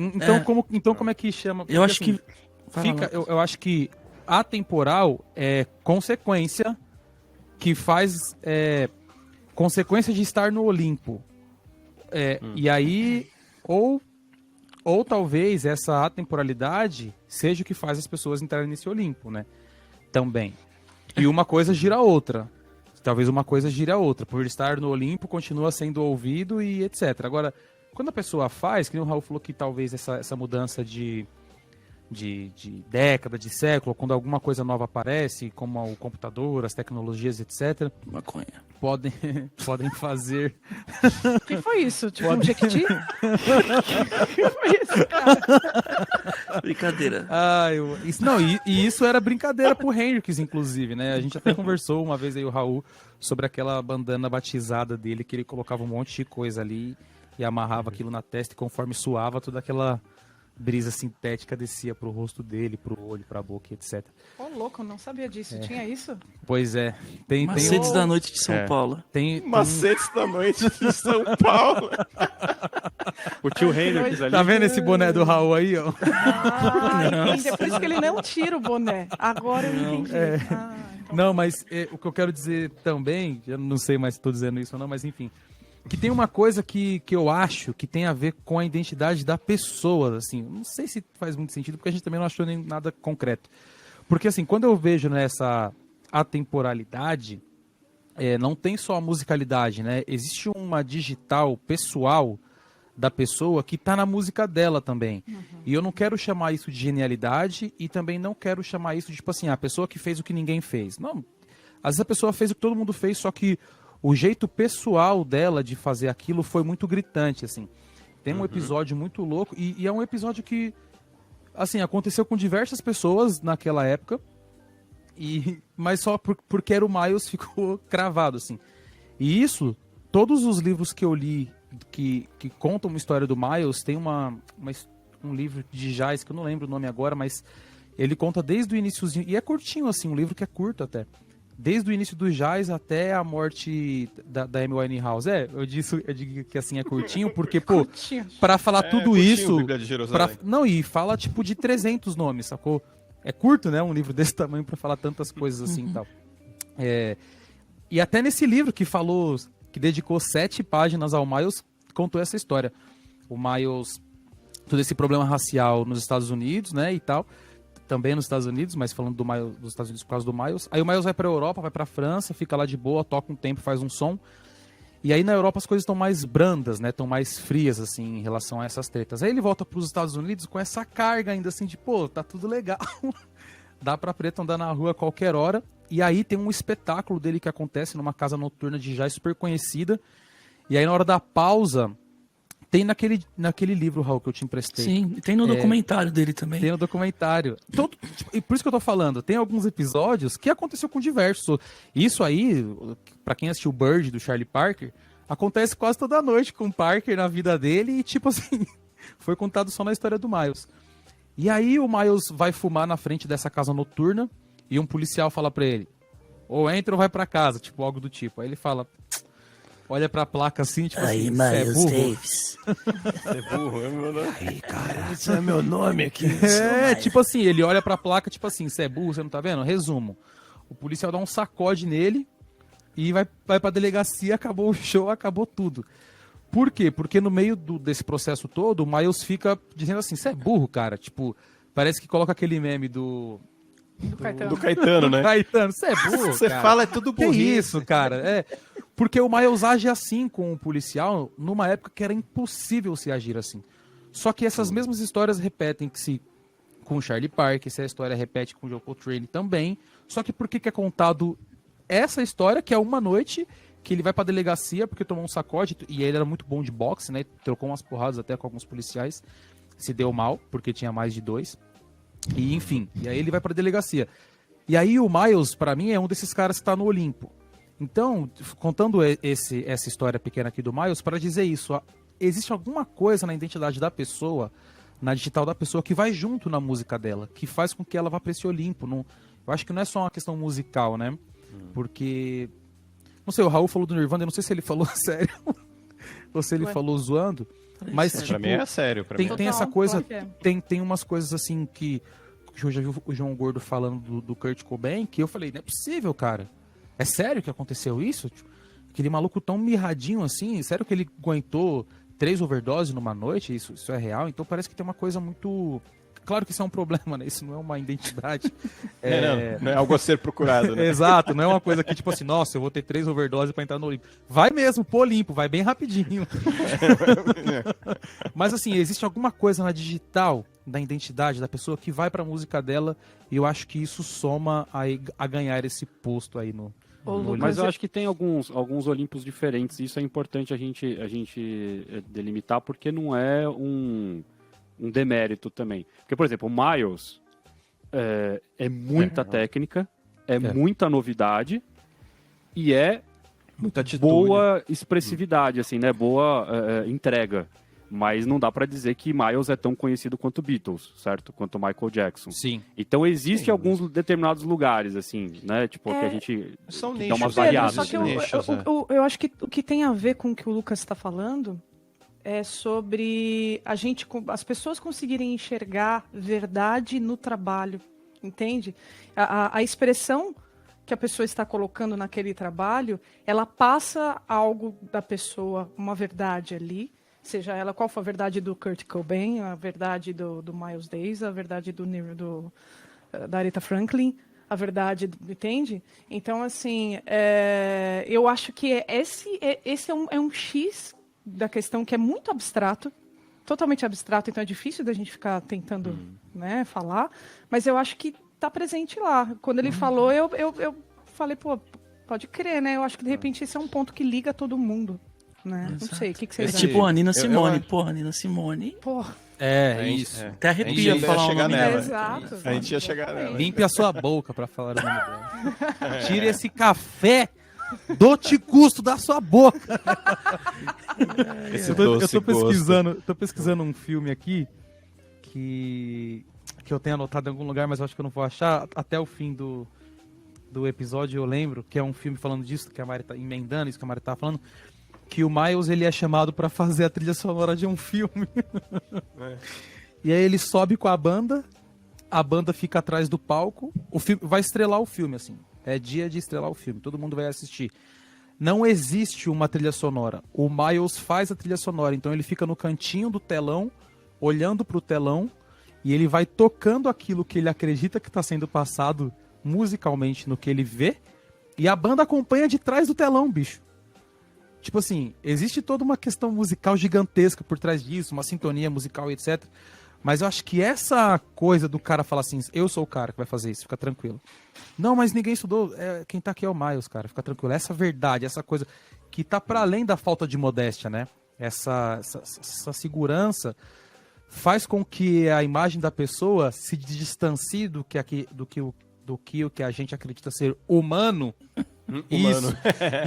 Então como é que chama? Eu acho Porque, que... Fala lá. eu acho que atemporal é consequência que faz consequência de estar no Olimpo. E aí, ou talvez essa atemporalidade seja o que faz as pessoas entrarem nesse Olimpo, né? também. E uma coisa gira a outra. Talvez uma coisa gire a outra. Por estar no Olimpo, continua sendo ouvido e etc. Agora, quando a pessoa faz, que nem o Raul falou que talvez essa mudança de década, de século, quando alguma coisa nova aparece, como o computador, as tecnologias, etc., Maconha. podem fazer... O que foi isso? Tipo um jequiti? O que foi isso, cara? Brincadeira. E isso era brincadeira pro Hendrix, inclusive, né? A gente até conversou uma vez aí, o Raul, sobre aquela bandana batizada dele, que ele colocava um monte de coisa ali e amarrava aquilo na testa, e conforme suava, toda aquela brisa sintética descia pro rosto dele, pro olho, pra boca, etc. Ô, louco, não sabia disso. Tinha isso? Pois é. Tem Macetes da noite de São Paulo. Macetes da noite de São Paulo. O tio Hendrix ali. Tá vendo esse boné do Raul aí, ó? Entendi. Por isso que ele não tira o boné. Agora eu entendi. Então Não, mas o que eu quero dizer também, eu não sei mais se estou dizendo isso ou não, mas enfim, que tem uma coisa que eu acho que tem a ver com a identidade da pessoa, assim, não sei se faz muito sentido, porque a gente também não achou nem nada concreto. Porque assim, quando eu vejo nessa atemporalidade, não tem só a musicalidade, né? Existe uma digital pessoal da pessoa que tá na música dela também. E eu não quero chamar isso de genialidade e também não quero chamar isso de, tipo assim, a pessoa que fez o que ninguém fez. Não, às vezes a pessoa fez o que todo mundo fez, só que o jeito pessoal dela de fazer aquilo foi muito gritante, assim. Tem um episódio muito louco e é um episódio que, assim, aconteceu com diversas pessoas naquela época, mas só porque era o Miles ficou cravado, assim. E isso, todos os livros que eu li que contam uma história do Miles, tem um livro de jazz, que eu não lembro o nome agora, mas ele conta desde o iniciozinho, e é curtinho, assim, um livro que é curto até. Desde o início do jazz até a morte da Amy Winehouse. Eu digo que assim é curtinho, porque, pô, pra falar tudo isso... E fala, tipo, de 300 nomes, sacou? É curto, né, um livro desse tamanho pra falar tantas coisas assim e tal. E até nesse livro que dedicou 7 páginas ao Miles, contou essa história. O Miles, todo esse problema racial nos Estados Unidos, né, e tal... Também nos Estados Unidos, mas falando dos Estados Unidos por causa do Miles. Aí o Miles vai pra Europa, vai pra França, fica lá de boa, toca um tempo, faz um som. E aí na Europa as coisas estão mais brandas, né? Estão mais frias, assim, em relação a essas tretas. Aí ele volta pros Estados Unidos com essa carga ainda, assim, de, pô, tá tudo legal. Dá pra preto andar na rua a qualquer hora. E aí tem um espetáculo dele que acontece numa casa noturna de jazz super conhecida. E aí na hora da pausa... Tem naquele livro, Raul, que eu te emprestei. Sim, tem no documentário dele também. Tem no documentário. E por isso que eu tô falando, tem alguns episódios que aconteceu com diversos. Isso aí, pra quem assistiu Bird, do Charlie Parker, acontece quase toda noite com o Parker na vida dele e, tipo assim, foi contado só na história do Miles. E aí o Miles vai fumar na frente dessa casa noturna e um policial fala pra ele, ou entra ou vai pra casa, tipo, algo do tipo. Aí ele fala... Olha pra placa assim, tipo aí, assim, Miles é burro. Davis. É burro, é meu nome. Aí, cara, esse é meu nome aqui. Tipo assim, ele olha pra placa, tipo assim, você é burro, você não tá vendo? Resumo. O policial dá um sacode nele e vai pra delegacia, acabou o show, acabou tudo. Por quê? Porque no meio desse processo todo, o Miles fica dizendo assim, você é burro, cara. Tipo, parece que coloca aquele meme do Caetano, né? Caetano, você é burro, Você cara. fala é tudo burrice. Que isso, cara? Porque o Miles age assim com o policial numa época que era impossível se agir assim. Só que essas mesmas histórias repetem-se com o Charlie Parker, essa história repete com o John Coltrane também. Só que por que é contado essa história, que é uma noite que ele vai pra delegacia porque tomou um sacode, e ele era muito bom de boxe, né? Trocou umas porradas até com alguns policiais, se deu mal, porque tinha mais de 2. E enfim, e aí ele vai pra delegacia. E aí o Miles, pra mim, é um desses caras que tá no Olimpo. Então, contando essa história pequena aqui do Miles, para dizer isso, existe alguma coisa na identidade da pessoa, na digital da pessoa, que vai junto na música dela, que faz com que ela vá para esse Olimpo. Eu acho que não é só uma questão musical, né? Porque, não sei, o Raul falou do Nirvana, eu não sei se ele falou sério ou se ele falou zoando, mas tipo, Pra mim é sério. tem essa coisa, tem umas coisas assim que eu já vi o João Gordo falando do Kurt Cobain, que eu falei, não é possível, cara. É sério que aconteceu isso? Aquele maluco tão mirradinho assim, sério que ele aguentou 3 overdoses numa noite? Isso é real? Então parece que tem uma coisa muito... claro que isso é um problema, né? Isso não é uma identidade. Não é algo a ser procurado, né? Exato, não é uma coisa que, tipo assim, nossa, eu vou ter 3 overdoses pra entrar no Olimpo. Vai mesmo, pô limpo, vai bem rapidinho. Mas assim, existe alguma coisa na digital, da identidade da pessoa, que vai pra música dela, e eu acho que isso soma a ganhar esse posto aí no... Ô, Lucas, Mas eu acho que tem alguns Olimpos diferentes, isso é importante a gente delimitar, porque não é um demérito também. Porque, por exemplo, o Miles é muita técnica, muita novidade e Muita atitude. boa expressividade, assim, né? Boa entrega. Mas não dá pra dizer que Miles é tão conhecido quanto Beatles, certo? Quanto Michael Jackson. Sim. Então existe alguns determinados lugares, assim, né? Tipo, que a gente São que dá umas nichos, variadas. Só que né? eu acho que o que tem a ver com o que o Lucas está falando é sobre as pessoas conseguirem enxergar verdade no trabalho, entende? A expressão que a pessoa está colocando naquele trabalho, ela passa algo da pessoa, uma verdade ali, seja ela qual for a verdade do Kurt Cobain, a verdade do Miles Davis, a verdade da Aretha Franklin, a verdade, entende? Então, assim, eu acho que esse é um X da questão que é muito abstrato, totalmente abstrato, então é difícil da gente ficar tentando né, falar, mas eu acho que está presente lá. Quando ele falou, eu falei, pô, pode crer, né? Eu acho que de repente esse é um ponto que liga todo mundo. Né? Não sei, o que vocês É acham? tipo a Nina Simone. Porra, Nina Simone. Porra, Isso. Até A gente arrepia ia falar o chegar nome nela. dela. exato. A gente ia chegar nela. Limpe a sua boca pra falar o nome dela. Tire esse café do Ticusto da sua boca. Esse Eu tô doce pesquisando um filme aqui que eu tenho anotado em algum lugar, mas eu acho que eu não vou achar até o fim do episódio. Eu lembro que é um filme falando disso, que a Mari tá emendando isso que a Mari tá falando, que o Miles ele é chamado pra fazer a trilha sonora de um filme. E aí ele sobe com a banda fica atrás do palco, o filme vai estrelar o filme, assim. É dia de estrelar o filme, todo mundo vai assistir. Não existe uma trilha sonora. O Miles faz a trilha sonora, então ele fica no cantinho do telão, olhando pro telão, e ele vai tocando aquilo que ele acredita que está sendo passado musicalmente no que ele vê, e a banda acompanha de trás do telão, bicho. Tipo assim, existe toda uma questão musical gigantesca por trás disso, uma sintonia musical e etc. Mas eu acho que essa coisa do cara falar assim, eu sou o cara que vai fazer isso, fica tranquilo. Não, mas ninguém estudou, quem tá aqui é o Miles, cara, fica tranquilo. Essa verdade, essa coisa que tá para além da falta de modéstia, né? Essa segurança faz com que a imagem da pessoa se distancie do que a gente acredita ser humano. Isso.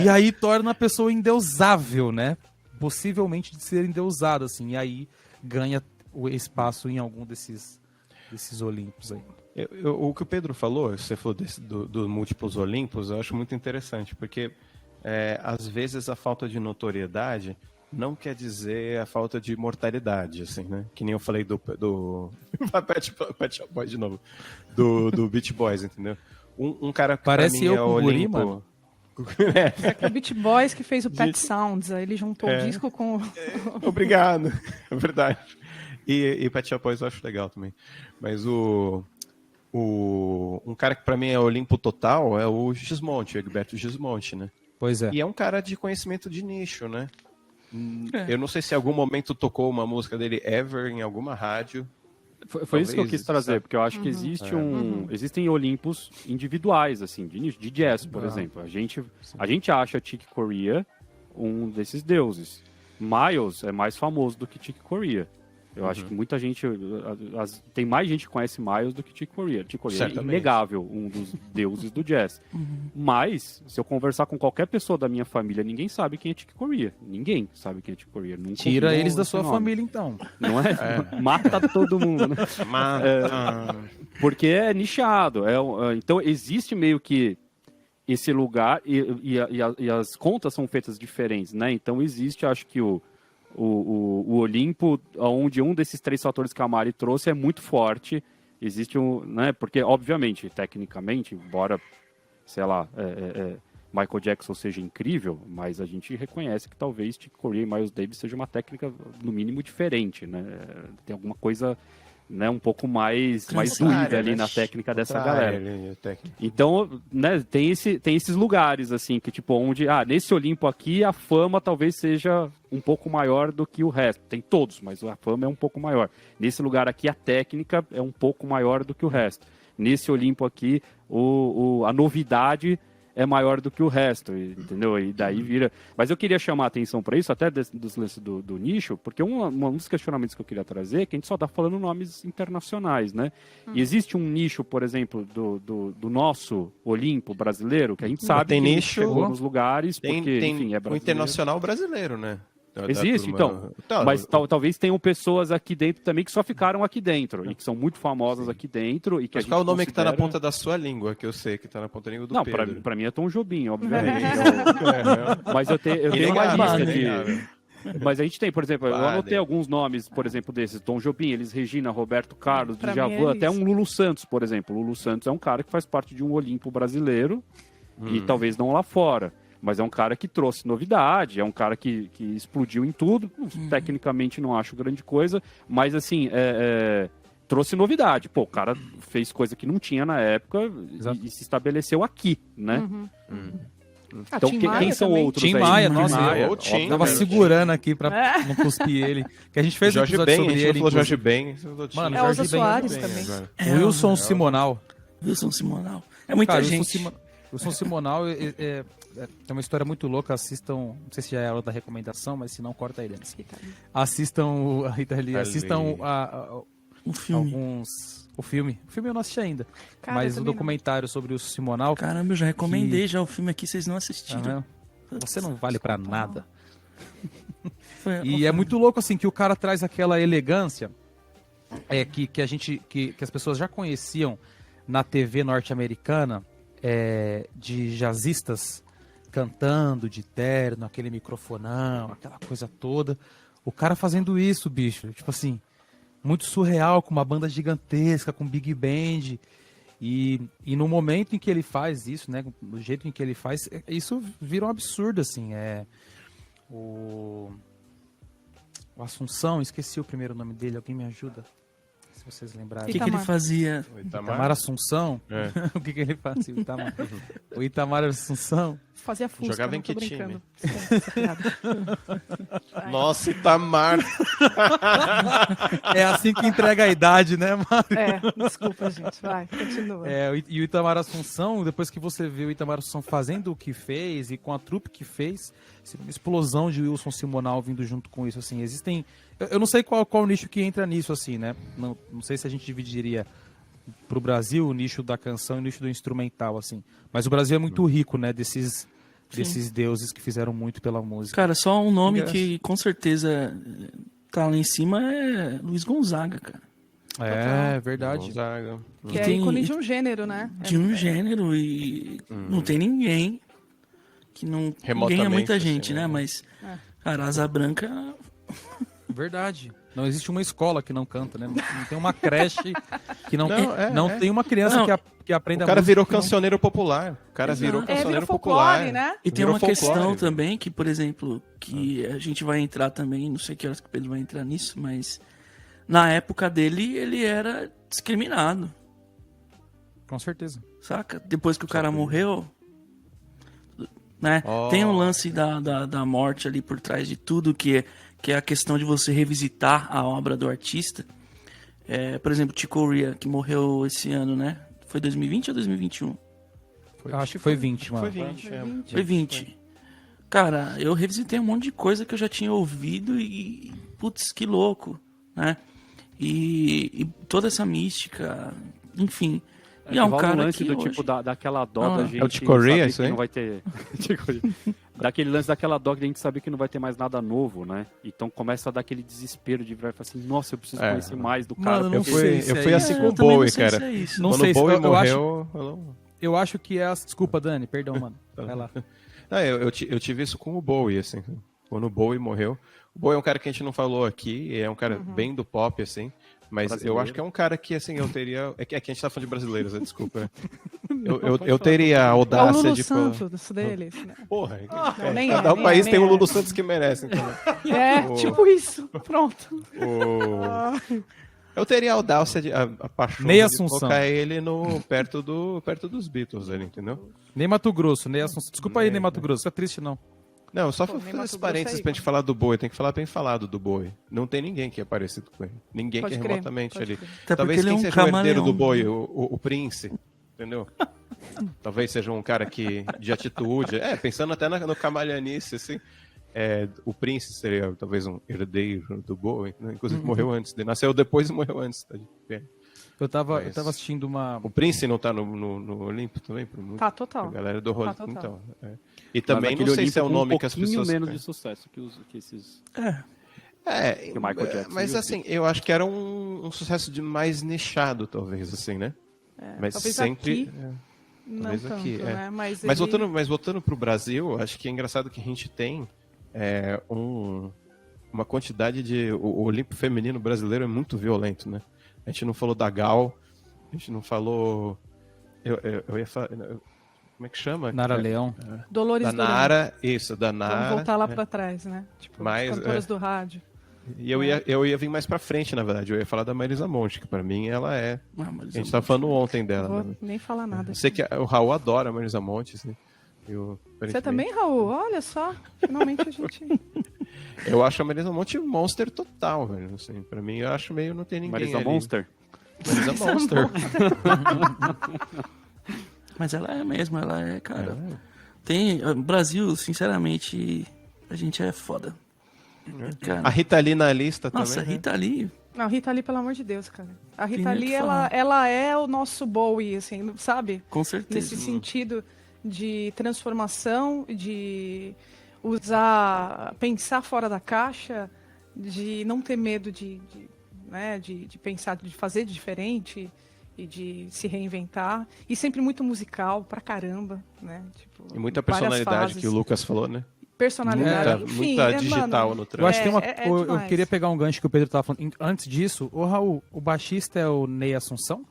E aí torna a pessoa endeusável, né? Possivelmente de ser endeusada, assim. E aí ganha o espaço em algum desses Olimpos aí. O que o Pedro falou, você falou do múltiplos Olimpos, eu acho muito interessante, porque às vezes a falta de notoriedade não quer dizer a falta de mortalidade, assim, né? Que nem eu falei do Pet Shop Boys de novo, do Beach Boys, entendeu? Um cara que parece pra mim eu é com o Guri, Olimpo... mano. É o Beach Boys que fez o Pet Sounds, aí ele juntou o disco com... Obrigado, é verdade. E Pet Shop Boys eu acho legal também. Mas um cara que pra mim é Olimpo total é o Gismonti, o Egberto Gismonti, né? Pois é. E é um cara de conhecimento de nicho, né? Eu não sei se em algum momento tocou uma música dele ever em alguma rádio. Foi isso que eu quis trazer, sabe? porque eu acho que existem Olimpos individuais, assim, de nicho, de jazz, por exemplo. A gente acha Chick Corea um desses deuses. Miles é mais famoso do que Chick Corea. Eu acho que muita gente... tem mais gente que conhece Miles do que Chick Corea. Chick Corea é inegável, um dos deuses do jazz. Mas, se eu conversar com qualquer pessoa da minha família, ninguém sabe quem é Chick Corea. Ninguém sabe quem é Chick Corea. Nunca Tira ouviu eles da esse sua nome. família, então. Não é? Mata todo mundo, né? Porque é nichado. Então, existe meio que esse lugar e as contas são feitas diferentes, né? Então, existe, acho que o Olimpo, onde um desses 3 fatores que a Mari trouxe é muito forte. Existe né? Porque, obviamente, tecnicamente, embora, sei lá, Michael Jackson seja incrível, mas a gente reconhece que talvez Chick Corea e Miles Davis seja uma técnica, no mínimo, diferente, né? Tem alguma coisa né, um pouco mais Contrária, doída ali né? na técnica dessa Contrária galera. ali, técnica. Então, né, tem esses lugares, assim, que tipo, onde, nesse Olimpo aqui, a fama talvez seja um pouco maior do que o resto. Tem todos, mas a fama é um pouco maior. Nesse lugar aqui, a técnica é um pouco maior do que o resto. Nesse Olimpo aqui, a novidade é maior do que o resto, entendeu? E daí vira... Mas eu queria chamar a atenção para isso, até dos lances do nicho, porque um dos questionamentos que eu queria trazer é que a gente só está falando nomes internacionais, né? E existe um nicho, por exemplo, do nosso Olimpo brasileiro, que a gente sabe tem que nicho, chegou nos lugares, porque, enfim, é o brasileiro. internacional brasileiro, né? Existe, então. Mas talvez tenham pessoas aqui dentro também que só ficaram aqui dentro e que são muito famosas aqui dentro. E que Mas a qual é o gente nome que tá na considera- ponta da sua língua, que eu sei que tá na ponta da língua do Não, Pedro? pra mim é Tom Jobim, obviamente. É, Mas eu tenho uma Inegável, lista de... inegável. Mas a gente tem, por exemplo, eu Padre. anotei alguns nomes, por exemplo, desses. Tom Jobim, Elis Regina, Roberto Carlos, Pra mim é Djavan, até isso. um Lulu Santos, por exemplo. Lulu Santos é um cara que faz parte de um Olimpo brasileiro e talvez não lá fora. Mas é um cara que trouxe novidade, é um cara que explodiu em tudo. Tecnicamente não acho grande coisa, mas assim, trouxe novidade. Pô, o cara fez coisa que não tinha na época Exato. e se estabeleceu aqui, né? Então, Tim quem Maia são também. outros Tim aí? Maia, Tim nossa, Maia, eu Tim, Eu tava né? segurando aqui pra não cuspir ele. Que a gente fez um Jorge episódio Ben, a sobre gente ele. não falou Jorge inclusive. Ben. você falou Tim. Mano, É, Elza Jorge Ben Soares Ben também. agora. Wilson Simonal. Wilson Simonal. É muita Cara, gente. Wilson Simonal é uma história muito louca. Assistam, não sei se já é a hora da recomendação, mas se não, corta ele antes. Assistam a Rita Lee, assistam Um filme. o filme. O filme eu não assisti ainda, Cara, mas eu o também documentário sobre o Simonal. Caramba, eu já recomendei já o filme aqui, vocês não assistiram. Aham. Você não vale pra nada. Foi- E é muito louco assim que o cara traz aquela elegância que as pessoas já conheciam na TV norte-americana, de jazzistas cantando de terno, aquele microfonão, aquela coisa toda. O cara fazendo isso, bicho, tipo assim, muito surreal, com uma banda gigantesca, com big band. E no momento em que ele faz isso, né, do jeito em que ele faz, isso vira um absurdo, assim. O Assunção, esqueci o primeiro nome dele, alguém me ajuda? Se vocês O lembrarem. que, que ele Itamar. fazia? Itamar Assunção? É. O que ele fazia? O Itamar Assunção? Fazia Fusca, Jogava em não tô que brincando. time? Essa piada. Nossa, Itamar. É assim que entrega a idade, né, Mário? Desculpa, gente. Vai, continua. E o Itamar Assunção, depois que você vê o Itamar Assunção fazendo o que fez e com a trupe que fez, uma explosão de Wilson Simonal vindo junto com isso, assim, existem... Eu não sei qual nicho que entra nisso, assim, né? Não sei se a gente dividiria pro Brasil o nicho da canção e o nicho do instrumental, assim. Mas o Brasil é muito rico, né, desses deuses que fizeram muito pela música. Cara, só um nome Engraçado. que com certeza tá lá em cima é Luiz Gonzaga, cara. É, verdade. Gonzaga. Que E é tem- ícone de um gênero, né? De um gênero e não tem ninguém que não Remotamente, ganha muita assim, gente, né? né? Mas, cara, Asa Branca, Verdade. Não existe uma escola que não canta, né? Não tem uma creche que não... Não, Não tem uma criança Não. que aprenda O cara música virou que não- cancioneiro popular. O cara virou Exato. cancioneiro virou popular. folclore, né? E tem Virou uma folclore. questão também que, por exemplo, que a gente vai entrar também, não sei que horas que o Pedro vai entrar nisso, mas na época dele ele era discriminado, Com certeza. saca? Depois que o cara morreu, né? Oh. Tem um lance da morte ali por trás de tudo, que é a questão de você revisitar a obra do artista. Por exemplo, Chick Corea, que morreu esse ano, né? Foi 2020 ou 2021? Eu acho que foi 20, mano. Foi 20. Foi 20. Cara, eu revisitei um monte de coisa que eu já tinha ouvido e putz, que louco, né? E toda essa mística, enfim. E é um rola cara lance que do hoje... tipo daquela dó Ah, da é gente o Chick Corea, saber isso que aí? não vai ter Chick Corea. Daquele lance daquela dó que a gente sabe que não vai ter mais nada novo, né? Então começa a dar aquele desespero de virar e falar assim, nossa, eu preciso conhecer mais do cara. Mano, não Eu sei fui, se eu é fui isso. assim com eu o também Bowie, não sei se cara. é isso. Não Quando sei o se- Bowie eu morreu... eu- Eu acho que é... Desculpa, Dani, perdão, mano. Vai lá. Eu tive isso com o Bowie, assim. Quando o Bowie morreu. O Bowie é um cara que a gente não falou aqui, é um cara bem do pop, assim. Mas Brasileiro. eu acho que é um cara que, assim, eu teria... É que a gente tá falando de brasileiros, né? Desculpa. Né? Eu teria a É o audácia Lulu de falar... Santos deles, né? Porra, nem cada é, nem país é, tem nem o é. Lulu Santos que merece. Então, É, O- tipo isso. Pronto. Eu teria a audácia, a paixão Ney de Assunção. colocar ele perto dos Beatles, ali, entendeu? Nem Mato Grosso, nem Assunção. Desculpa aí, nem Mato Grosso. Fica triste, não. Não, só Pô, pra nem fazer Mato esse Grosso parênteses aí, pra gente cara. falar do Bowie, tem que falar bem falado do Bowie. Não tem ninguém que é parecido com ele. Ninguém Pode que é crer, remotamente pode ali. crer. Até Talvez porque ele quem é um seja o herdeiro camaleão. do Bowie, o Prince, entendeu? Talvez seja um cara que, de atitude. Pensando até no camaleanice, assim. O Prince seria talvez um herdeiro do Bowie, né? Inclusive morreu antes. Nasceu depois e morreu antes. Tá? Eu tava Mas- assistindo uma... O Prince não tá no Olimpo também? Tá, A total. galera do rolê. Tá, total. Então, E também Mas aquele não sei se é o Olimpo com nome que as um pouquinho pessoas... menos de sucesso que esses... É, Que o Michael Jackson mas e o assim, eu acho que era um sucesso de mais nichado, talvez, assim, né? Mas talvez sempre... aqui, Não talvez tanto, aqui, né? Mas voltando pro Brasil, acho que é engraçado que a gente tem uma quantidade de... O Olimpo feminino brasileiro é muito violento, né? A gente não falou da Gal, a gente não falou... Eu ia falar... Como é que chama? Nara Leão. Dolores Da Duran. Nara, isso, da Nara. Vamos voltar lá pra trás, né? Tipo, Mas, cantoras do rádio. E eu ia vir mais pra frente, na verdade. Eu ia falar da Marisa Monte, que pra mim ela é... mas A gente tava falando ontem dela. Vou Né? nem falar nada. Eu sei que o Raul adora a Marisa Monte, assim. Você também, Raul? Olha só, finalmente a gente... Eu acho a Marisa Monte um monster total, velho. Assim, pra mim, eu acho meio não tem ninguém Marisa ali. Monster. Marisa Monster. mas ela é mesmo, ela é, cara. O Brasil, sinceramente, a gente é foda. Cara, A Rita Lee na lista nossa, também. Rita Lee, Não, Rita Lee, pelo amor de Deus, cara. A Rita Tem nem o Lee, que falar. ela é o nosso Bowie, assim, sabe? com certeza. Nesse sentido de transformação, de pensar fora da caixa, de não ter medo de pensar, de fazer diferente e de se reinventar. E sempre muito musical, pra caramba, né? Tipo, E muita várias personalidade fases. que o Lucas falou, né? Personalidade, Muita, enfim. muita digital mano, no Eu trânsito. acho que tem uma. Eu demais. queria pegar um gancho que o Pedro tava falando. Antes disso, ô Raul, o baixista é o Ney Assunção?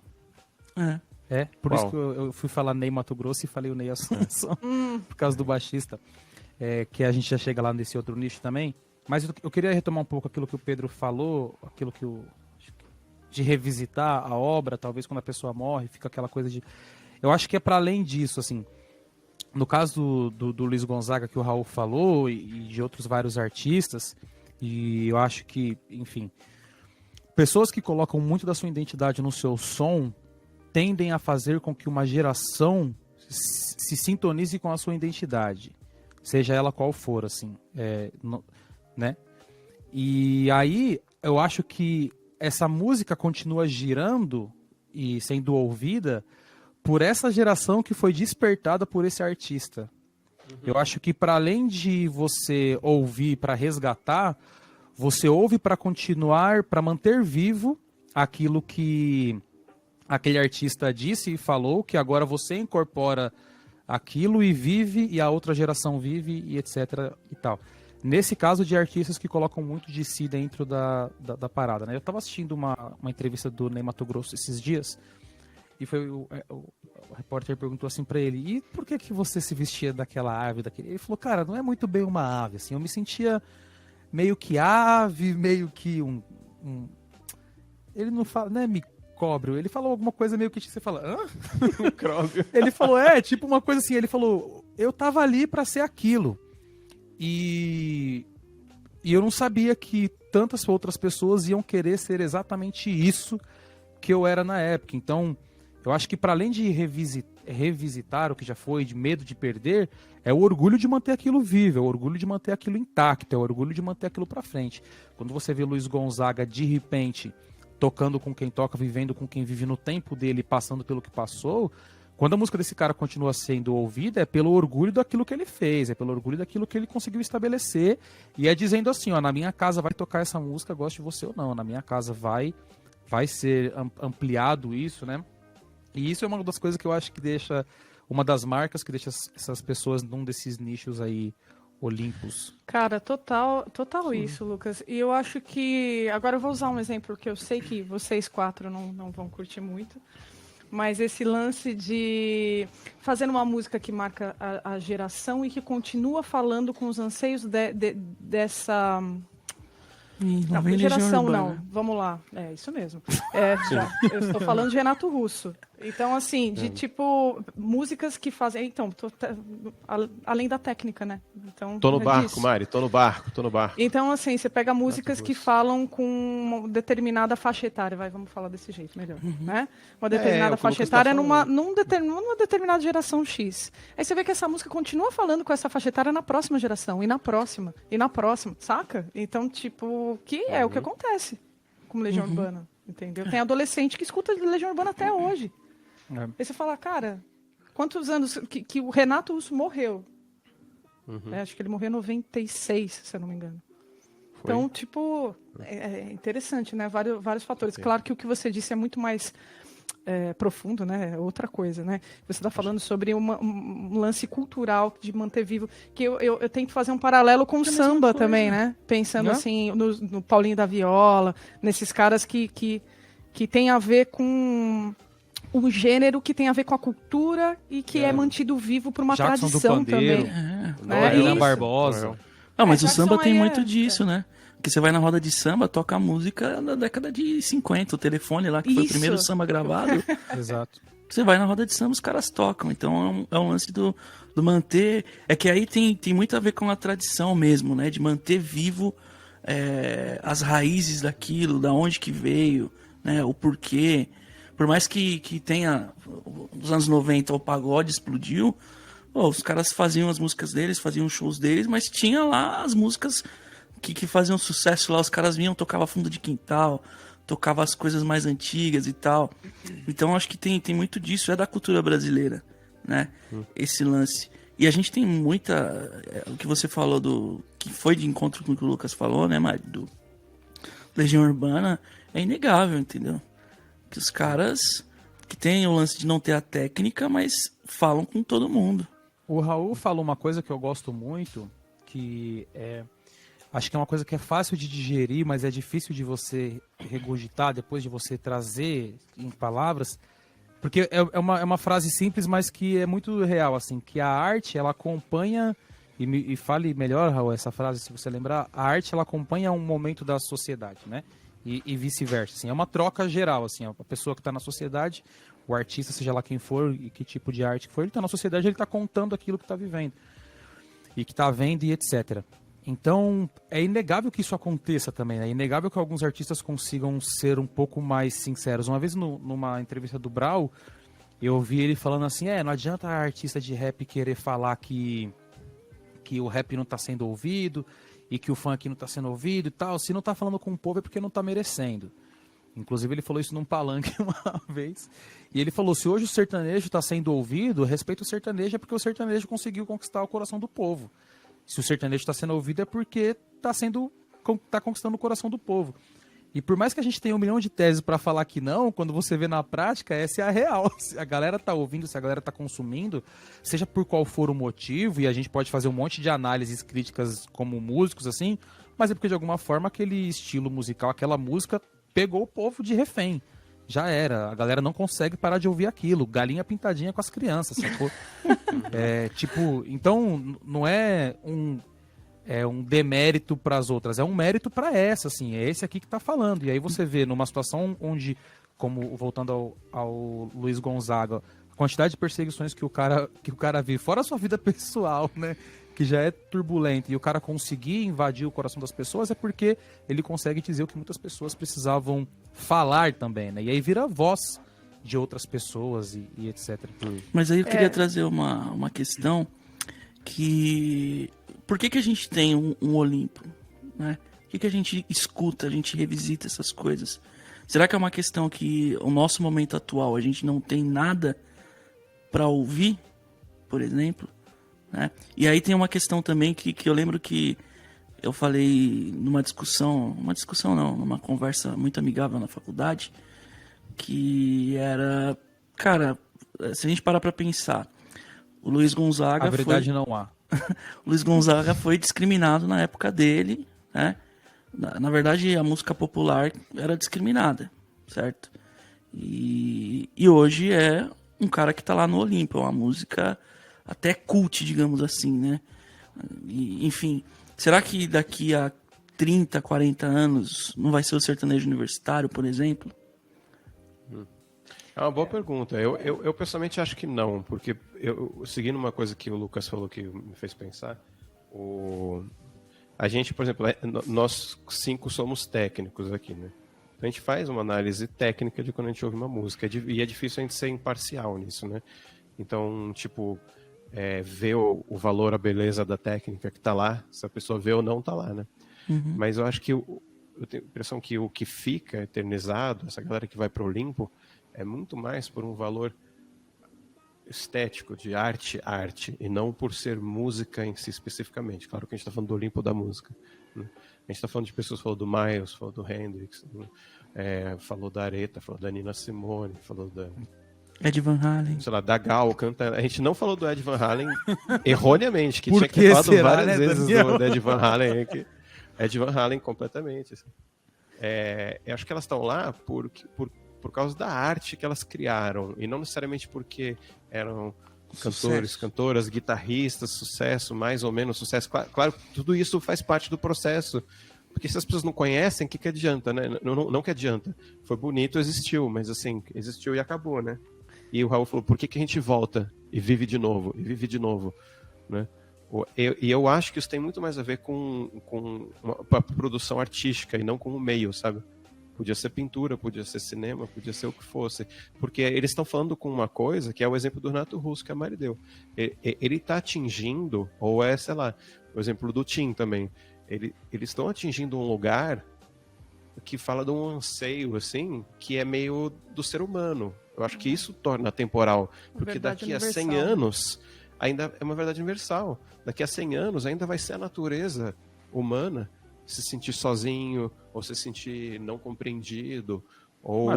É. É, por Qual? isso que eu fui falar Ney Mato Grosso e falei o Ney Assunção. Por causa do baixista. Que a gente já chega lá nesse outro nicho também. Mas eu queria retomar um pouco aquilo que o Pedro falou, aquilo que de revisitar a obra, talvez quando a pessoa morre, fica aquela coisa de... Eu acho que é para além disso, assim. No caso do Luiz Gonzaga, que o Raul falou, e de outros vários artistas, e eu acho que, enfim, pessoas que colocam muito da sua identidade no seu som tendem a fazer com que uma geração se sintonize com a sua identidade, seja ela qual for, assim, né? E aí, eu acho que essa música continua girando e sendo ouvida por essa geração que foi despertada por esse artista. Eu acho que para além de você ouvir para resgatar, você ouve para continuar, para manter vivo aquilo que aquele artista disse e falou, que agora você incorpora aquilo e vive, e a outra geração vive, e etc. e tal. Nesse caso de artistas que colocam muito de si dentro da parada, né? Eu estava assistindo uma entrevista do Ney Mato Grosso esses dias, e foi o repórter perguntou assim pra ele: e por que você se vestia daquela ave, daquele? Ele falou: cara, não é muito bem uma ave, assim, eu me sentia meio que ave, meio que um... Ele não fala, né, micóbrio, ele falou alguma coisa meio que você fala, hã? Ele falou, tipo uma coisa assim, ele falou, eu tava ali pra ser aquilo, e eu não sabia que tantas outras pessoas iam querer ser exatamente isso que eu era na época. Então, eu acho que para além de revisitar o que já foi, de medo de perder, é o orgulho de manter aquilo vivo, é o orgulho de manter aquilo intacto, é o orgulho de manter aquilo para frente. Quando você vê Luiz Gonzaga, de repente, tocando com quem toca, vivendo com quem vive no tempo dele, passando pelo que passou, quando a música desse cara continua sendo ouvida, é pelo orgulho daquilo que ele fez, é pelo orgulho daquilo que ele conseguiu estabelecer, e é dizendo assim, ó, na minha casa vai tocar essa música, goste de você ou não, na minha casa vai ser ampliado isso, né? E isso é uma das coisas que eu acho que deixa, uma das marcas que deixa essas pessoas num desses nichos aí, Olimpos. Cara, total isso, Lucas. E eu acho que, agora eu vou usar um exemplo que eu sei que vocês quatro não vão curtir muito, mas esse lance de fazer uma música que marca a geração e que continua falando com os anseios dessa Ih, lá Não, vem Legião geração Urbana. não, vamos lá. É isso mesmo. Eu estou falando de Renato Russo. Então, assim, de tipo, músicas que fazem. Então, além da técnica, né? Então, Tô no é barco, disso. Mari, tô no barco. Então, assim, você pega músicas que falam com uma determinada faixa etária, vamos falar desse jeito melhor, né? Uma determinada o que o faixa Lucas tá etária numa falando. determinada geração X. Aí você vê que essa música continua falando com essa faixa etária na próxima geração, e na próxima, saca? Então, tipo, que é o que acontece com Legião Urbana, entendeu? Tem adolescente que escuta Legião Urbana até hoje. Aí você fala, cara, quantos anos que o Renato Russo morreu? Acho que ele morreu em 96, se eu não me engano. Foi? Então, tipo, é interessante, né? Vários fatores. Claro que o que você disse é muito mais profundo, né? É outra coisa, né? Você está falando sobre um lance cultural de manter vivo, que eu tento fazer um paralelo com o samba também, né? Pensando assim, no Paulinho da Viola, nesses caras que tem a ver com um gênero que tem a ver com a cultura e que é mantido vivo por uma Jackson do tradição Pandeiro. também. Noel Isso. Barbosa. Ah, mas o Jackson samba tem aí muito disso, né? Porque você vai na roda de samba, toca a música da década de 50, o telefone lá, que foi o Isso. primeiro samba gravado. Exato. Você vai na roda de samba, os caras tocam. Então é um lance do manter. É que aí tem muito a ver com a tradição mesmo, né? De manter vivo as raízes daquilo, da onde que veio, né? O porquê. Por mais que tenha. Nos anos 90 o pagode explodiu, os caras faziam as músicas deles, faziam os shows deles, mas tinha lá as músicas que faziam sucesso lá. Os caras vinham, tocava fundo de quintal, tocava as coisas mais antigas e tal. Então acho que tem muito disso, é da cultura brasileira, né? Esse lance. E a gente tem muita. O que você falou que foi de encontro com o que o Lucas falou, né, Mari? Do Legião Urbana, é inegável, entendeu? Que os caras que tem o lance de não ter a técnica, mas falam com todo mundo. O Raul falou uma coisa que eu gosto muito, que acho que é uma coisa que é fácil de digerir, mas é difícil de você regurgitar depois de você trazer em palavras, porque é uma frase simples, mas que é muito real, assim, que a arte, ela acompanha, e fale melhor, Raul, essa frase, se você lembrar, a arte, ela acompanha um momento da sociedade, né? E vice-versa, assim, é uma troca geral, assim, a pessoa que está na sociedade, o artista, seja lá quem for e que tipo de arte que for, ele está na sociedade, ele está contando aquilo que está vivendo e que está vendo e etc. Então, é inegável que isso aconteça também, né? É inegável que alguns artistas consigam ser um pouco mais sinceros. Uma vez numa entrevista do Brau, eu ouvi ele falando assim, não adianta a artista de rap querer falar que o rap não está sendo ouvido e que o funk não está sendo ouvido e tal. Se não está falando com o povo é porque não está merecendo. Inclusive ele falou isso num palanque uma vez. E ele falou, se hoje o sertanejo está sendo ouvido, respeito o sertanejo é porque o sertanejo conseguiu conquistar o coração do povo. Se o sertanejo está sendo ouvido é porque está conquistando o coração do povo. E por mais que a gente tenha 1 milhão de teses para falar que não, quando você vê na prática, essa é a real. Se a galera tá ouvindo, se a galera tá consumindo, seja por qual for o motivo, e a gente pode fazer um monte de análises críticas como músicos, assim, mas é porque de alguma forma aquele estilo musical, aquela música, pegou o povo de refém. Já era. A galera não consegue parar de ouvir aquilo. Galinha pintadinha com as crianças, sacou? Então não é um demérito para as outras, é um mérito para essa, assim, é esse aqui que tá falando. E aí você vê numa situação onde, como voltando ao Luiz Gonzaga, a quantidade de perseguições que o cara vive, fora a sua vida pessoal, né, que já é turbulenta, e o cara conseguir invadir o coração das pessoas é porque ele consegue dizer o que muitas pessoas precisavam falar também, né, e aí vira voz de outras pessoas e etc. Mas aí eu queria trazer uma questão que... Por que a gente tem um Olimpo, né? Por que a gente escuta, a gente revisita essas coisas? Será que é uma questão que o nosso momento atual, a gente não tem nada para ouvir, por exemplo? Né? E aí tem uma questão também que eu lembro que eu falei numa numa conversa muito amigável na faculdade, que era, cara, se a gente parar para pensar, o Luiz Gonzaga A verdade não há. O Luiz Gonzaga foi discriminado na época dele, né? Na verdade, a música popular era discriminada, certo? E hoje é um cara que tá lá no Olimpo, é uma música até cult, digamos assim, né? Enfim, será que daqui a 30, 40 anos não vai ser o sertanejo universitário, por exemplo? É uma boa pergunta. Eu pessoalmente acho que não, porque seguindo uma coisa que o Lucas falou que me fez pensar, a gente, por exemplo, nós 5 somos técnicos aqui, né? Então a gente faz uma análise técnica de quando a gente ouve uma música, e é difícil a gente ser imparcial nisso, né? Então, tipo, ver o valor, a beleza da técnica que tá lá, se a pessoa vê ou não tá lá, né? Uhum. Mas eu acho que eu tenho a impressão que o que fica eternizado, essa galera que vai pro Olimpo, é muito mais por um valor estético, de arte, e não por ser música em si especificamente. Claro que a gente está falando do Olimpo da música, né? A gente está falando de pessoas que falou do Miles, falou do Hendrix, né? Falou da Aretha, falou da Nina Simone, falou da... Ed Van Halen. Sei lá, da Gal, canta... A gente não falou do Ed Van Halen erroneamente, que Por tinha que que ter falado será, várias né, vezes Daniel? do Ed Van Halen. Ed Van Halen completamente. Assim. Eu acho que elas estão lá por causa da arte que elas criaram, e não necessariamente porque eram cantores, cantoras, guitarristas, sucesso, mais ou menos sucesso. Claro, tudo isso faz parte do processo, porque se as pessoas não conhecem, o que adianta, né? Não que adianta. Foi bonito, existiu, mas assim, existiu e acabou, né? E o Raul falou, por que a gente volta e vive de novo, né? E eu acho que isso tem muito mais a ver com uma produção artística e não com o meio, sabe? Podia ser pintura, podia ser cinema, podia ser o que fosse. Porque eles estão falando com uma coisa que é o exemplo do Renato Russo que a Mari deu. Ele está atingindo, ou sei lá, o exemplo do Tim também. Eles estão atingindo um lugar que fala de um anseio, assim, que é meio do ser humano. Eu acho que isso torna atemporal. Porque daqui a 100 anos, ainda é uma verdade universal. Daqui a 100 anos, ainda vai ser a natureza humana se sentir sozinho, ou se sentir não compreendido, ou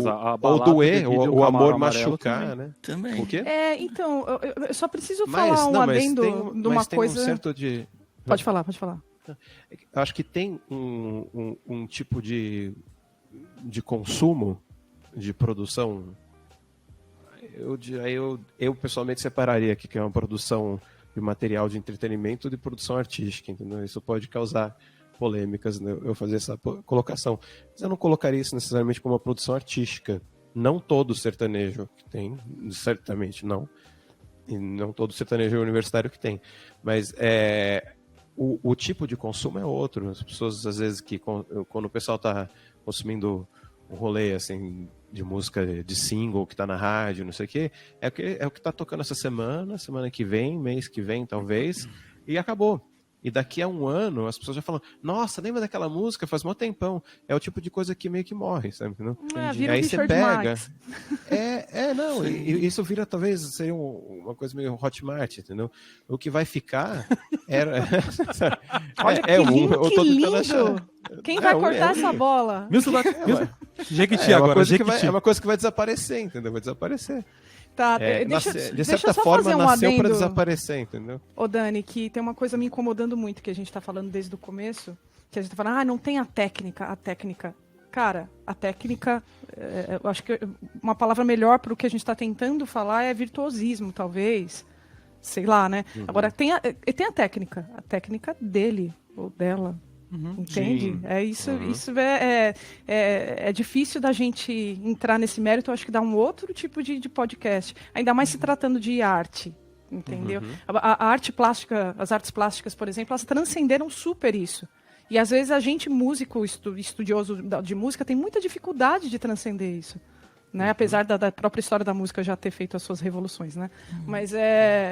doer, ou o amor machucar, também. né? Também. O quê? Então, eu só preciso falar um adendo de uma coisa... Um certo de... Pode falar. Eu acho que tem um tipo de consumo, de produção. Eu pessoalmente separaria aqui que é uma produção de material de entretenimento de produção artística, entendeu? Isso pode causar polêmicas, né? Eu fazer essa colocação. Mas eu não colocaria isso necessariamente como uma produção artística. Não todo sertanejo que tem, certamente não. E não todo sertanejo universitário que tem. Mas o tipo de consumo é outro. As pessoas, às vezes, quando o pessoal está consumindo um rolê assim, de música de single que está na rádio, não sei o quê, é o que está tocando essa semana que vem, mês que vem, talvez, e acabou. E daqui a um ano, as pessoas já falam, nossa, lembra daquela música? Faz mó tempão. É o tipo de coisa que meio que morre, sabe? Não? Vira aí Richard você pega... Marx. Não, isso vira talvez seria uma coisa meio Hotmart, entendeu? O que vai ficar era... Olha que lindo, que lindo! Quem vai cortar essa bola? Jequiti é agora, é uma coisa que vai desaparecer, entendeu? Vai desaparecer. Tá, De certa forma, nasceu para desaparecer, entendeu? Ô, Dani, que tem uma coisa me incomodando muito que a gente tá falando desde o começo, que a gente tá falando, não tem a técnica. Cara, a técnica, eu acho que uma palavra melhor para o que a gente tá tentando falar é virtuosismo, talvez. Sei lá, né? Uhum. Agora, tem a técnica dele ou dela. Entende? Sim. Isso é difícil da gente entrar nesse mérito. Eu acho que dá um outro tipo de podcast. Ainda mais se tratando de arte, entendeu? A arte plástica, as artes plásticas, por exemplo, elas transcenderam super isso. E às vezes a gente, músico, estudioso de música, tem muita dificuldade de transcender isso. Né? Apesar da própria história da música já ter feito as suas revoluções, né? Mas,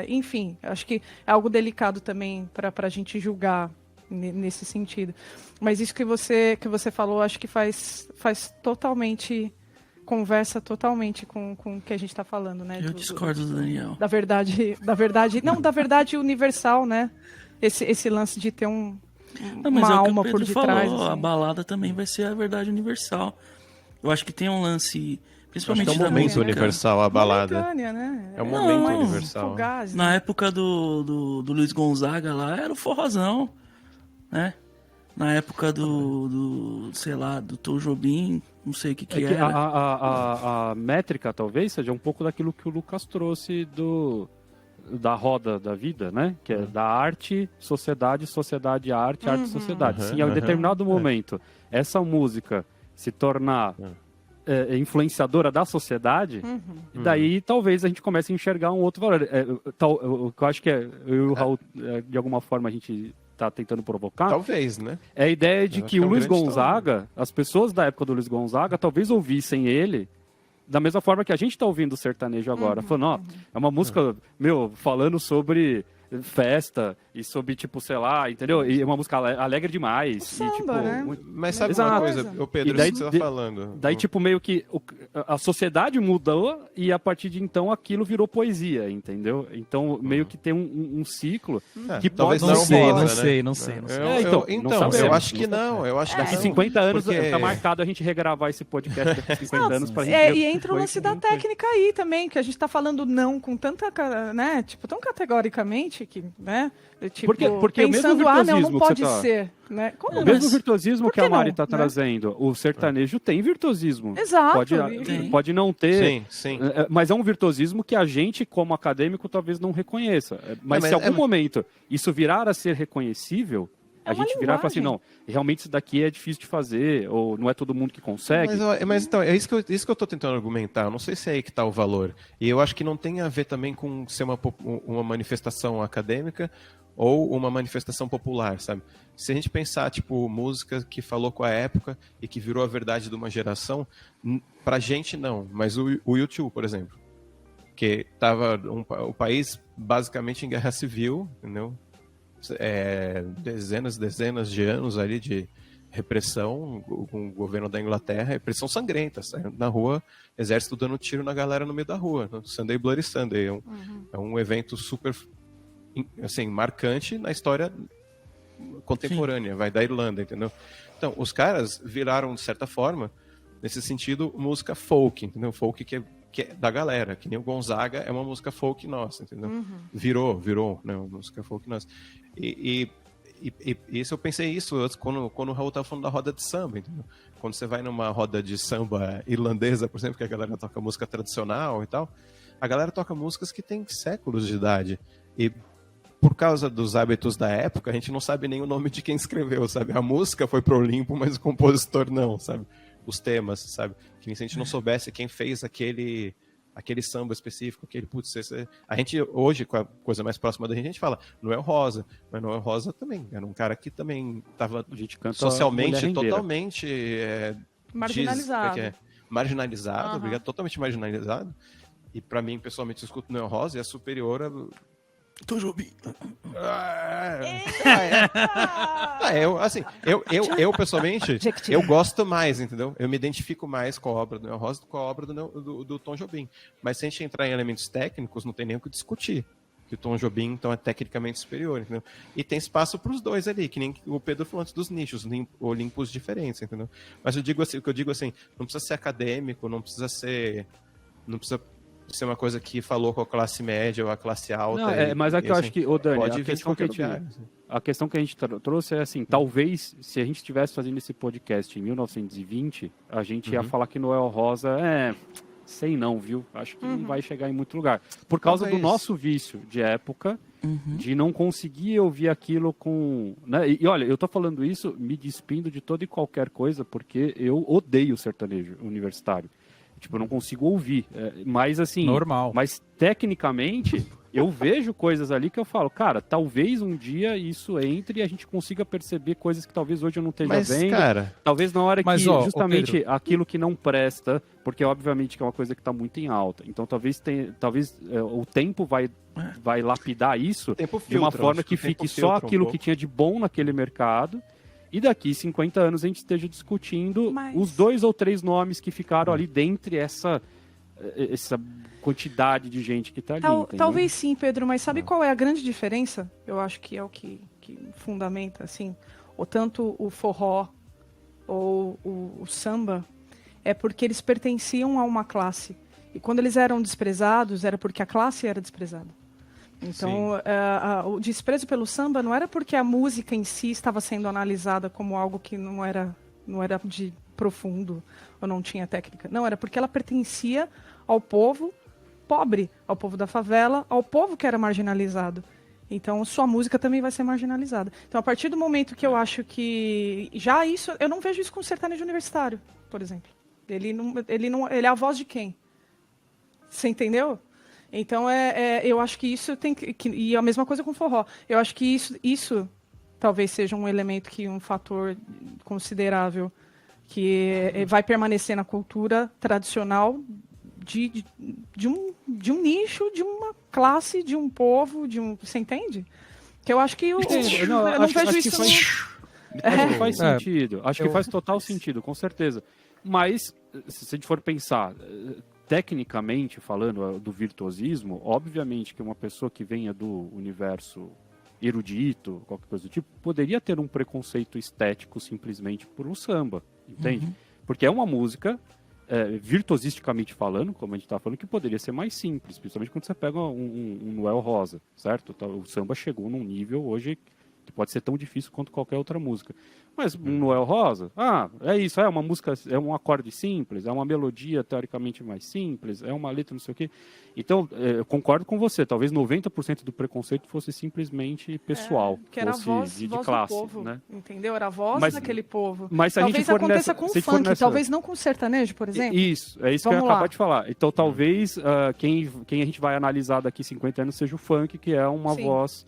enfim, acho que é algo delicado também para a gente julgar nesse sentido. Mas isso que você falou, acho que faz totalmente, conversa totalmente com o que a gente está falando, né? Eu discordo do Daniel. Da verdade universal, né? Esse lance de ter uma alma por detrás. Falou, assim. A balada também vai ser a verdade universal. Eu acho que tem um lance, principalmente acho que é um momento universal a balada. Né? É um momento universal. Fugaz, Na né? época do Luiz Gonzaga lá, era o forrozão, né? Na época sei lá, do Tom Jobim, não sei o que era. A métrica talvez seja um pouco daquilo que o Lucas trouxe da roda da vida, né? Que é da arte, sociedade, sociedade, arte, arte, sociedade. Se em determinado momento essa música se tornar influenciadora da sociedade, daí talvez a gente comece a enxergar um outro valor. O que eu acho que eu e o Raul, de alguma forma, a gente está tentando provocar. Talvez, né? É a ideia de que o um Luiz grande Gonzaga, as pessoas da época do Luiz Gonzaga, talvez ouvissem ele da mesma forma que a gente está ouvindo o sertanejo agora. Falando, ó, é uma música, falando sobre festa e sobre, tipo, sei lá, entendeu? E é uma música alegre demais. Samba, e, tipo, né? Mas sabe Exato. uma coisa, o Pedro, E daí- isso que você tá falando. Daí, tipo, meio que a sociedade mudou e a partir de então aquilo virou poesia, entendeu? Então, meio que tem um ciclo que talvez pode... Não Não sei, roda, não né? sei, não sei. Não sei. Então, Então, não sabemos, eu acho que não não. Eu acho Daqui que 50 anos porque- tá marcado a gente regravar esse podcast daqui 50 anos pra gente ver E o que entra o foi, lance que da não foi. técnica aí também, que a gente tá falando não com tanta, né, tipo, tão categoricamente que, né, tipo, Porque o mesmo pensando, não virtuosismo que pode você tá- ser, né? Como O não? mesmo virtuosismo Por que a que Mari não, está né? trazendo, o sertanejo tem virtuosismo. Exato. Pode não ter, Sim, sim. mas é um virtuosismo que a gente, como acadêmico, talvez não reconheça. Mas Não, se em mas algum momento isso virar a ser reconhecível, a uma gente virar e falar assim, linguagem. não, realmente isso daqui é difícil de fazer, ou não é todo mundo que consegue. Mas então, é isso que eu tô tentando argumentar. Eu não sei se é aí que está o valor. E eu acho que não tem a ver também com ser uma manifestação acadêmica ou uma manifestação popular, sabe? Se a gente pensar, tipo, música que falou com a época e que virou a verdade de uma geração, pra gente não. Mas o YouTube, por exemplo, que tava o país basicamente em guerra civil, entendeu? Dezenas de anos ali de repressão com o governo da Inglaterra, repressão sangrenta, saindo na rua, exército dando tiro na galera no meio da rua, no Sunday Bloody Sunday, é um evento super, assim, marcante na história contemporânea, vai da Irlanda, entendeu? Então, os caras viraram, de certa forma, nesse sentido, música folk, entendeu? Folk que é da galera, que nem o Gonzaga é uma música folk nossa, entendeu? Virou, né, uma música folk nossa. E isso eu pensei isso quando o Raul estava falando da roda de samba, entendeu? Quando você vai numa roda de samba irlandesa, por exemplo, que a galera toca música tradicional e tal, a galera toca músicas que têm séculos de idade. E por causa dos hábitos da época, a gente não sabe nem o nome de quem escreveu, sabe? A música foi pro Olimpo, mas o compositor não, sabe? Os temas, sabe? Que se a gente não soubesse quem fez aquele samba específico, a gente hoje, com a coisa mais próxima da gente, a gente fala Noel Rosa, mas Noel Rosa também era um cara que também estava A gente canta socialmente Mulher Rendeira. totalmente Marginalizado. marginalizado, obrigado, totalmente marginalizado. E pra mim, pessoalmente, eu escuto Noel Rosa e é superior a Tom Jobim. Eu pessoalmente, eu gosto mais, entendeu? Eu me identifico mais com a obra do Noel Rosa do que com a obra do Tom Jobim. Mas se a gente entrar em elementos técnicos, não tem nem o que discutir. Que o Tom Jobim, então, é tecnicamente superior, entendeu? E tem espaço para os dois ali, que nem o Pedro falou antes dos nichos, Olimpos diferentes, entendeu? Mas o que eu digo assim, não precisa ser acadêmico, não precisa ser uma coisa que falou com a classe média ou a classe alta. Não, mas é que eu acho que, Dani, pode a vir de questão que qualquer lugar, assim. a questão que a gente trouxe é assim, talvez, se a gente estivesse fazendo esse podcast em 1920, a gente ia falar que Noel Rosa sei não, viu? Acho que não vai chegar em muito lugar. Por causa do nosso vício de época, de não conseguir ouvir aquilo com... Né? E olha, eu tô falando isso me despindo de toda e qualquer coisa, porque eu odeio sertanejo universitário. Tipo, eu não consigo ouvir. Mas assim... Normal. Mas tecnicamente, eu vejo coisas ali que eu falo, cara, talvez um dia isso entre e a gente consiga perceber coisas que talvez hoje eu não esteja vendo. Cara, Talvez na hora Mas, que ó, justamente Pedro. aquilo que não presta, porque obviamente que é uma coisa que está muito em alta. Então talvez o tempo vai lapidar isso tempo de uma filtra, forma acho que o tempo fique só filtra um aquilo que pouco. tinha de bom naquele mercado. E daqui 50 anos a gente esteja discutindo Mas- os 2 ou 3 nomes que ficaram ali dentre essa quantidade de gente que está ali. entendeu? Talvez sim, Pedro, mas sabe qual é a grande diferença? Eu acho que é o que fundamenta, assim, ou tanto o forró ou o samba, é porque eles pertenciam a uma classe. E quando eles eram desprezados, era porque a classe era desprezada. Então, o desprezo pelo samba não era porque a música em si estava sendo analisada como algo que não era de profundo ou não tinha técnica. Não, era porque ela pertencia ao povo pobre, ao povo da favela, ao povo que era marginalizado. Então, sua música também vai ser marginalizada. Então, a partir do momento que eu acho que já isso, eu não vejo isso com sertanejo universitário, por exemplo. Ele é a voz de quem? Você entendeu? Então, eu acho que isso tem que... E a mesma coisa com forró. Eu acho que isso talvez seja um elemento, um fator considerável que vai permanecer na cultura tradicional de um nicho, de uma classe, de um povo, você entende? Que eu acho que eu não vejo isso... Acho que faz sentido. Acho que faz total sentido, com certeza. Mas, se a gente for pensar... Tecnicamente falando do virtuosismo, obviamente que uma pessoa que venha do universo erudito, qualquer coisa do tipo, poderia ter um preconceito estético simplesmente por um samba, entende? Porque é uma música, virtuosisticamente falando, como a gente está falando, que poderia ser mais simples, principalmente quando você pega um Noel Rosa, certo? O samba chegou num nível hoje que pode ser tão difícil quanto qualquer outra música. Mas um Noel Rosa, é isso, é uma música, é um acorde simples, é uma melodia teoricamente mais simples, é uma letra não sei o quê. Então, eu concordo com você, talvez 90% do preconceito fosse simplesmente pessoal, que era fosse a voz, de voz classe, do povo, né? Entendeu? Era a voz daquele povo. Mas se a talvez gente for aconteça com o funk, talvez não com o sertanejo, por exemplo. Isso, é isso que eu ia acabar de falar. Então, talvez quem a gente vai analisar daqui 50 anos seja o funk, que é uma voz...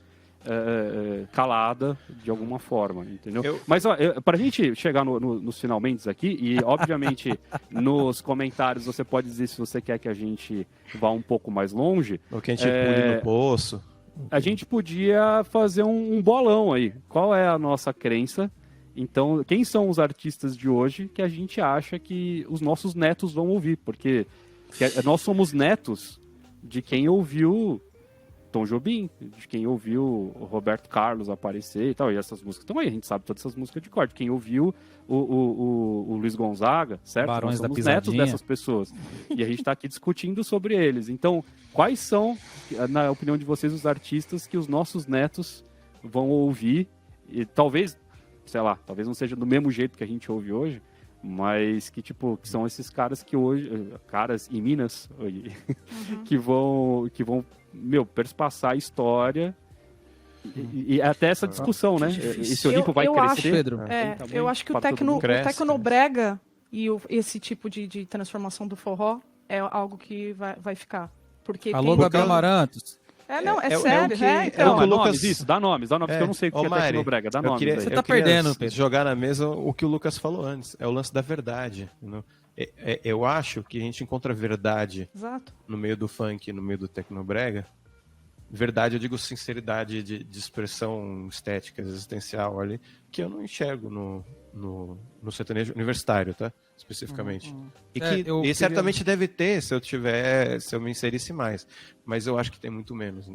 calada de alguma forma, entendeu? Mas para a gente chegar nos finalmente aqui, e obviamente nos comentários você pode dizer se você quer que a gente vá um pouco mais longe. Ou que a gente pule no poço. A gente podia fazer um bolão aí. Qual é a nossa crença? Então, quem são os artistas de hoje que a gente acha que os nossos netos vão ouvir? Porque nós somos netos de quem ouviu Tom Jobim, de quem ouviu o Roberto Carlos aparecer e tal, e essas músicas estão aí, a gente sabe todas essas músicas de cor, de quem ouviu o Luiz Gonzaga, certo? Barões Nós somos da netos Pisadinha. dessas pessoas, e a gente está aqui discutindo sobre eles. Então, quais são, na opinião de vocês, os artistas que os nossos netos vão ouvir, e talvez, sei lá, talvez não seja do mesmo jeito que a gente ouve hoje, mas que são esses caras que hoje, caras em Minas, que vão perspassar a história e até essa discussão, né? Esse Olimpo vai crescer. Acho, Pedro. Eu acho que o tecnobrega e esse tipo de transformação do forró é algo que vai ficar. Porque Alô, Gabi Amarantos. Sério, então. o Nomes, Lucas... isso, dá nomes, porque eu não sei o que é tecnobrega, dá nomes. Você tá perdendo, Pedro. Jogar na mesa o que o Lucas falou antes, é o lance da verdade. Eu acho que a gente encontra verdade no meio do funk, no meio do tecnobrega. Verdade, eu digo sinceridade de expressão estética, existencial ali, que eu não enxergo no sertanejo universitário, tá? Especificamente. E certamente deve ter se eu me inserisse mais. Mas eu acho que tem muito menos.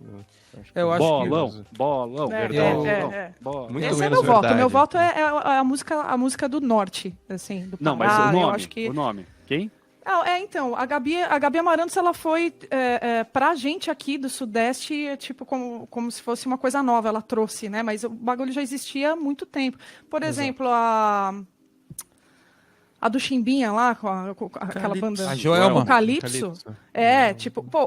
Bolão, verdade. Muito Esse menos é meu voto. verdade. Meu voto é a música do norte, assim, do Não, mas Pará. o nome, Eu acho que... o nome. Quem? Então, a Gabi Amarantos, ela foi pra gente aqui do Sudeste, como se fosse uma coisa nova, ela trouxe, né? Mas o bagulho já existia há muito tempo. Por exemplo, a do Chimbinha lá, com aquela banda... A Joelma. O Calypso.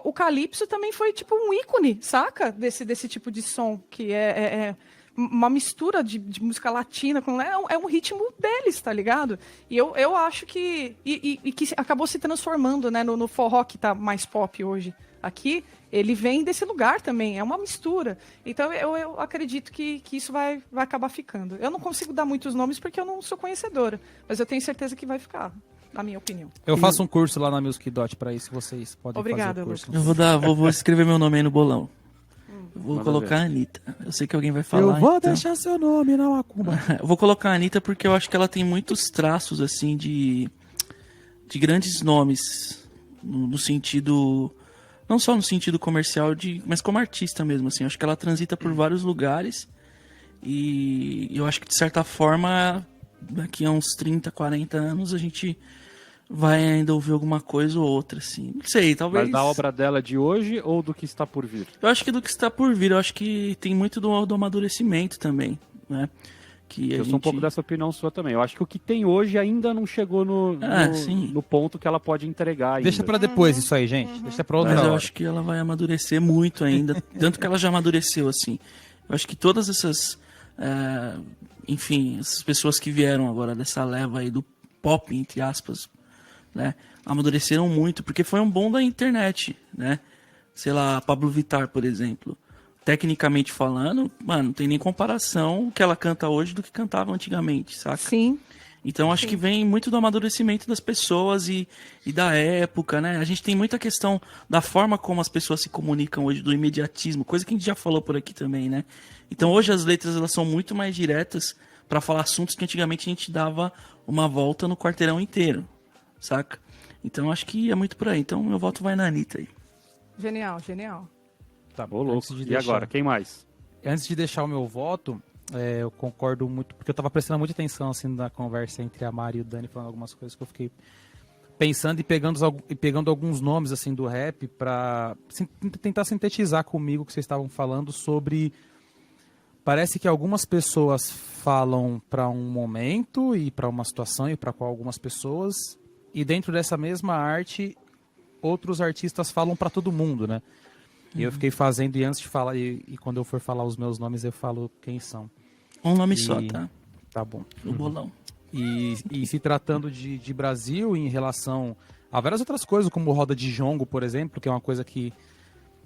O Calypso também foi um ícone, saca? Desse tipo de som, que é uma mistura de música latina, é um ritmo deles, tá ligado? E eu acho que... E que acabou se transformando, né, no forró, que tá mais pop hoje aqui, ele vem desse lugar também, é uma mistura. Então eu acredito que isso vai acabar ficando. Eu não consigo dar muitos nomes porque eu não sou conhecedora, mas eu tenho certeza que vai ficar, na minha opinião. Eu faço um curso lá na Music Dot pra isso, vocês podem Obrigada, fazer o curso. Eu vou escrever meu nome aí no bolão. Vou colocar a Anitta. Eu sei que alguém vai falar. Eu vou então. deixar seu nome na macumba. Eu vou colocar a Anitta porque eu acho que ela tem muitos traços, assim, de grandes nomes. No sentido... Não só no sentido comercial, mas como artista mesmo, assim. Eu acho que ela transita por vários lugares. E eu acho que, de certa forma, daqui a uns 30, 40 anos, a gente vai ainda ouvir alguma coisa ou outra, assim. Não sei, talvez... Mas da obra dela de hoje ou do que está por vir? Eu acho que do que está por vir. Eu acho que tem muito do amadurecimento também, né? que Eu sou um pouco dessa opinião sua também. Eu acho que o que tem hoje ainda não chegou no ponto que ela pode entregar ainda. Deixa pra depois isso aí, gente. Deixa pra outra Mas eu hora. acho que ela vai amadurecer muito ainda. Tanto que ela já amadureceu, assim. Eu acho que todas essas... enfim, essas pessoas que vieram agora dessa leva aí do pop, entre aspas, né? Amadureceram muito, porque foi um boom da internet, né? Sei lá, Pablo Vittar, por exemplo. Tecnicamente falando, mano, não tem nem comparação o que ela canta hoje do que cantava antigamente, saca? Sim. Então acho que vem muito do amadurecimento das pessoas e da época, né? A gente tem muita questão da forma como as pessoas se comunicam hoje, do imediatismo, coisa que a gente já falou por aqui também, né? Então hoje as letras elas são muito mais diretas para falar assuntos que antigamente a gente dava uma volta no quarteirão inteiro, saca? Então acho que é muito por aí. Então meu voto vai na Anitta aí. Genial, genial. Tá, Ô, louco. antes de E deixar- agora, quem mais? Antes de deixar o meu voto, eu concordo muito, porque eu tava prestando muita atenção assim na conversa entre a Mari e o Dani, falando algumas coisas que eu fiquei pensando e pegando alguns nomes assim do rap pra tentar sintetizar comigo o que vocês estavam falando sobre. Parece que algumas pessoas falam para um momento e para uma situação e para algumas pessoas, e dentro dessa mesma arte, outros artistas falam para todo mundo, né? E eu fiquei fazendo, e antes de falar, e quando eu for falar os meus nomes, eu falo quem são. Um nome só, tá? Tá bom. O bolão. E se tratando de Brasil em relação a várias outras coisas, como roda de jongo, por exemplo, que é uma coisa que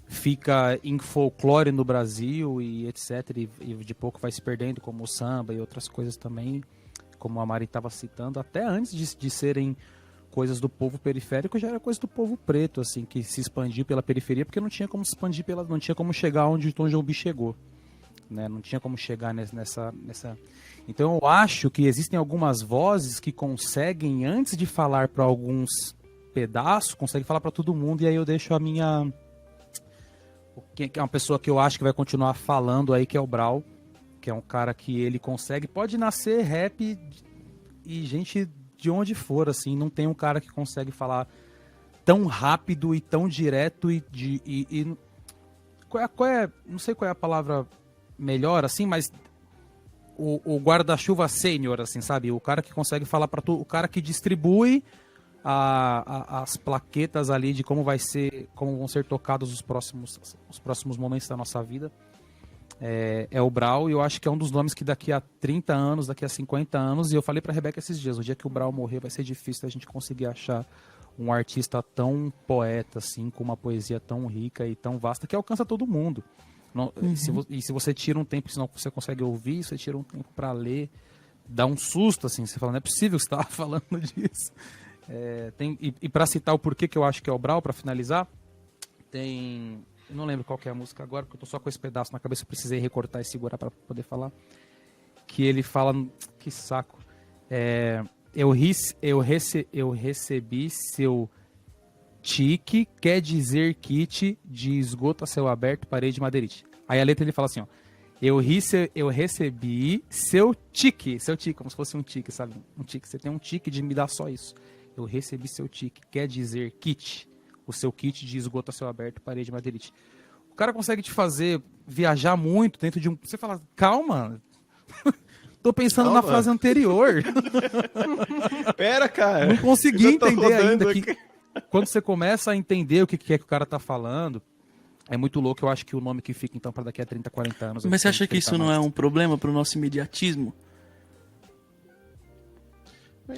fica em folclore no Brasil e etc. E de pouco vai se perdendo, como o samba e outras coisas também, como a Mari estava citando, até antes de serem coisas do povo periférico, já era coisa do povo preto, assim, que se expandiu pela periferia, porque não tinha como se expandir não tinha como chegar onde o Tom Jobim chegou, né? Não tinha como chegar nessa. Então eu acho que existem algumas vozes que conseguem, antes de falar para alguns pedaços, conseguem falar para todo mundo, e aí eu deixo a minha... que é uma pessoa que eu acho que vai continuar falando aí, que é o Brau, que é um cara que ele consegue, pode nascer rap e gente de onde for, assim, não tem um cara que consegue falar tão rápido e tão direto qual é, não sei qual é a palavra melhor, assim, mas o guarda-chuva sênior, assim, sabe? O cara que consegue falar para tudo, o cara que distribui as plaquetas ali de como vão ser tocados os próximos momentos da nossa vida. É o Brau, e eu acho que é um dos nomes que daqui a 30 anos, daqui a 50 anos, e eu falei pra Rebeca esses dias, o dia que o Brau morrer vai ser difícil a gente conseguir achar um artista tão poeta, assim, com uma poesia tão rica e tão vasta, que alcança todo mundo. Não, se você tira um tempo, senão você consegue ouvir, você tira um tempo pra ler, dá um susto, assim, você fala, não é possível que você tava falando disso. E pra citar o porquê que eu acho que é o Brau, pra finalizar, tem... Eu não lembro qual que é a música agora, porque eu tô só com esse pedaço na cabeça, eu precisei recortar e segurar para poder falar. Que ele fala... Que saco. Eu recebi seu tique, quer dizer kit de esgoto a céu aberto, parede de madeirite. Aí a letra ele fala assim, ó. Eu recebi seu tique, como se fosse um tique, sabe? Um tique, você tem um tique de me dar só isso. Eu recebi seu tique, quer dizer kit. O seu kit de esgoto a céu aberto, parede de madeirite. O cara consegue te fazer viajar muito dentro de um... Você fala, calma, tô pensando na frase anterior. Pera, cara. Não consegui Eu já tô entender ainda rodando que... Quando você começa a entender o que é que o cara tá falando, é muito louco. Eu acho que o nome que fica, então, para daqui a 30, 40 anos... Mas você acha que isso não é um problema pro nosso imediatismo?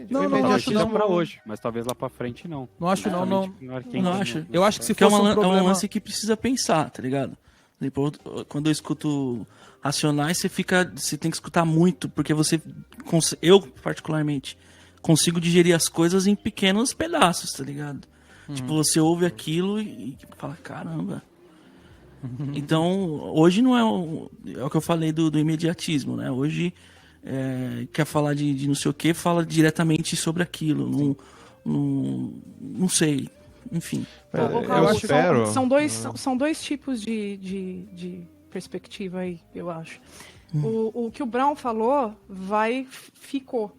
Não acho não. Pra hoje, mas talvez lá pra frente não. Não acho não. Não acho. Eu acho que se Porque é fosse um um problema... lance que precisa pensar, tá ligado? Depois, quando eu escuto Racionais, você tem que escutar muito, porque eu, particularmente, consigo digerir as coisas em pequenos pedaços, tá ligado? Tipo, você ouve aquilo e fala, caramba. Então, hoje não é o que eu falei do imediatismo, né? Hoje, quer falar de não sei o que, fala diretamente sobre aquilo. Não sei. Enfim. Eu espero... São dois tipos de perspectiva aí, eu acho. O que o Brown falou ficou.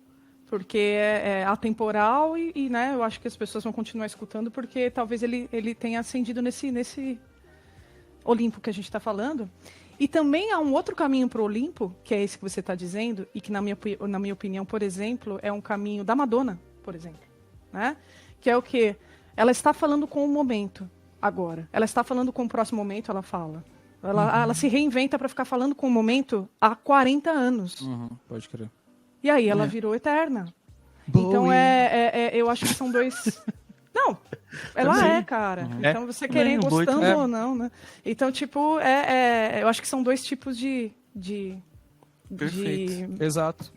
Porque é atemporal e né, eu acho que as pessoas vão continuar escutando porque talvez ele tenha ascendido nesse Olimpo que a gente está falando. E também há um outro caminho para o Olimpo, que é esse que você está dizendo, e que, na minha opinião, por exemplo, é um caminho da Madonna, por exemplo. Né? Que é o quê? Ela está falando com o momento agora. Ela está falando com o próximo momento, ela fala. Ela se reinventa para ficar falando com o momento há 40 anos. Pode crer. E aí ela virou eterna. Bowie. Então, eu acho que são dois... Não, ela é, cara. Então, você querendo, o Bowie gostando também. ou não, né? Então, tipo, eu acho que são dois tipos de Perfeito. Exato.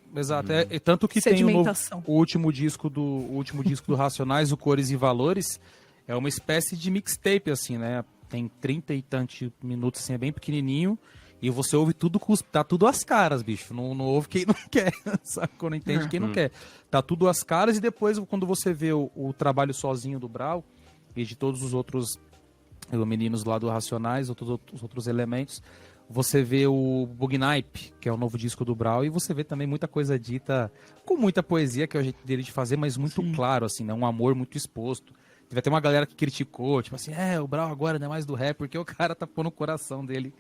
É tanto que tem sedimentação. o último disco do Racionais, o Cores e Valores, é uma espécie de mixtape, assim, né? Tem 30 e tantos minutos, assim, é bem pequenininho. E você ouve tudo, tá tudo às caras, bicho. Não ouve quem não quer, sacou? Não entende quem não quer. Tá tudo às caras e depois, quando você vê o trabalho sozinho do Brau e de todos os outros meninos lá do Racionais, os outros elementos, você vê o Bugnipe, que é o novo disco do Brau, e você vê também muita coisa dita com muita poesia, que é o jeito dele de fazer, mas muito claro, assim, né? Um amor muito exposto. Teve até uma galera que criticou, tipo assim, o Brau agora não é mais do rap, porque o cara tá pondo o coração dele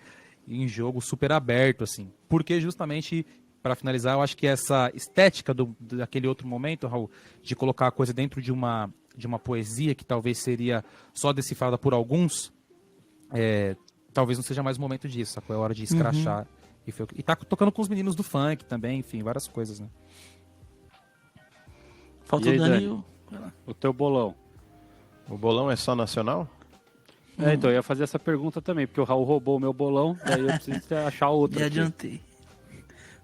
em jogo super aberto, assim. Porque justamente, para finalizar, eu acho que essa estética daquele outro momento, Raul, de colocar a coisa dentro de uma poesia que talvez seria só decifrada por alguns, talvez não seja mais o momento disso, sacou? É hora de escrachar. E tá tocando com os meninos do funk também, enfim, várias coisas, né? Falta E o aí, Dani. O teu bolão. O bolão é só nacional? Então, eu ia fazer essa pergunta também, porque o Raul roubou o meu bolão, daí eu preciso achar outro. Me aqui. adiantei.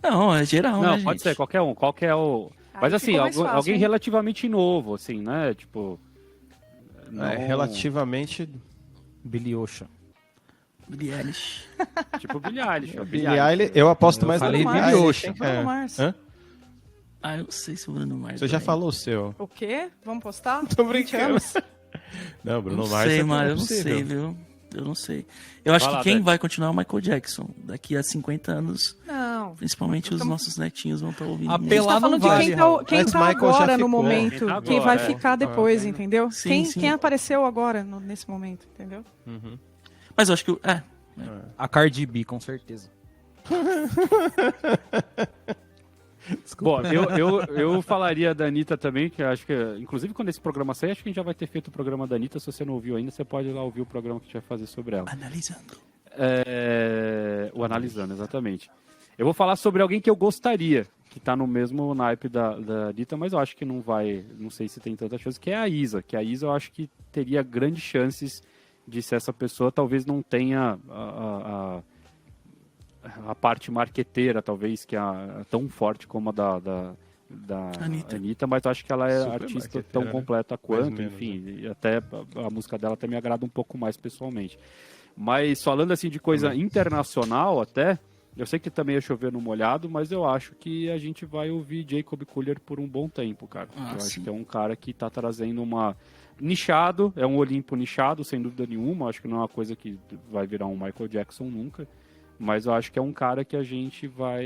Não, é geral, Não, né, pode gente? ser, qualquer um. Qual que é o... Aí Mas assim, ficou mais fácil, alguém hein? relativamente novo, assim, né? Tipo... não- Relativamente. Billy Ocean. Billie Eilish. Tipo Billie Eilish. ó, Billie Eilish, eu aposto mais falei no Billie Eilish, Ocean. hein? Bruno Mars. Hã? Ah, eu sei se o Bruno Mars. Você já também. falou o seu. O quê? Vamos postar? Tô 20 brincando. anos? Não, Bruno Não Mars sei, é mas eu não possível. sei, viu? Eu não sei. Eu acho Vai que lá, quem Dani. vai continuar é o Michael Jackson. Daqui a 50 anos, Não. principalmente os nossos netinhos vão estar ouvindo. A muito. A gente tá Lá não falando de vale, quem Raul. quem Mas tá Michael já agora no ficou. momento. Quem tá Quem agora, vai é. ficar depois, entendeu? Sim, sim. Quem apareceu agora, nesse momento, entendeu? Mas eu acho que... A Cardi B, com certeza. Bom, eu falaria da Anitta também, que eu acho que, inclusive quando esse programa sair, acho que a gente já vai ter feito o programa da Anitta. Se você não ouviu ainda, você pode ir lá ouvir o programa que a gente vai fazer sobre ela. Analisando. O Analisando, exatamente. Eu vou falar sobre alguém que eu gostaria, que tá no mesmo naipe da Anitta, mas eu acho que não vai, não sei se tem tanta chance, que é a Isa. Que a Isa eu acho que teria grandes chances de ser essa pessoa, talvez não tenha a parte marqueteira, talvez, que é tão forte como a da Anitta, mas eu acho que ela é Super artista marqueteira, tão né? completa Mais ou quanto, menos, enfim, e até a música dela até me agrada um pouco mais pessoalmente. Mas falando assim de coisa internacional até, eu sei que também é chover no molhado, mas eu acho que a gente vai ouvir Jacob Collier por um bom tempo, cara. Ah, eu acho sim. que é um cara que tá trazendo uma... nichado, é um Olimpo nichado, sem dúvida nenhuma. Acho que não é uma coisa que vai virar um Michael Jackson nunca. Mas eu acho que é um cara que a gente vai...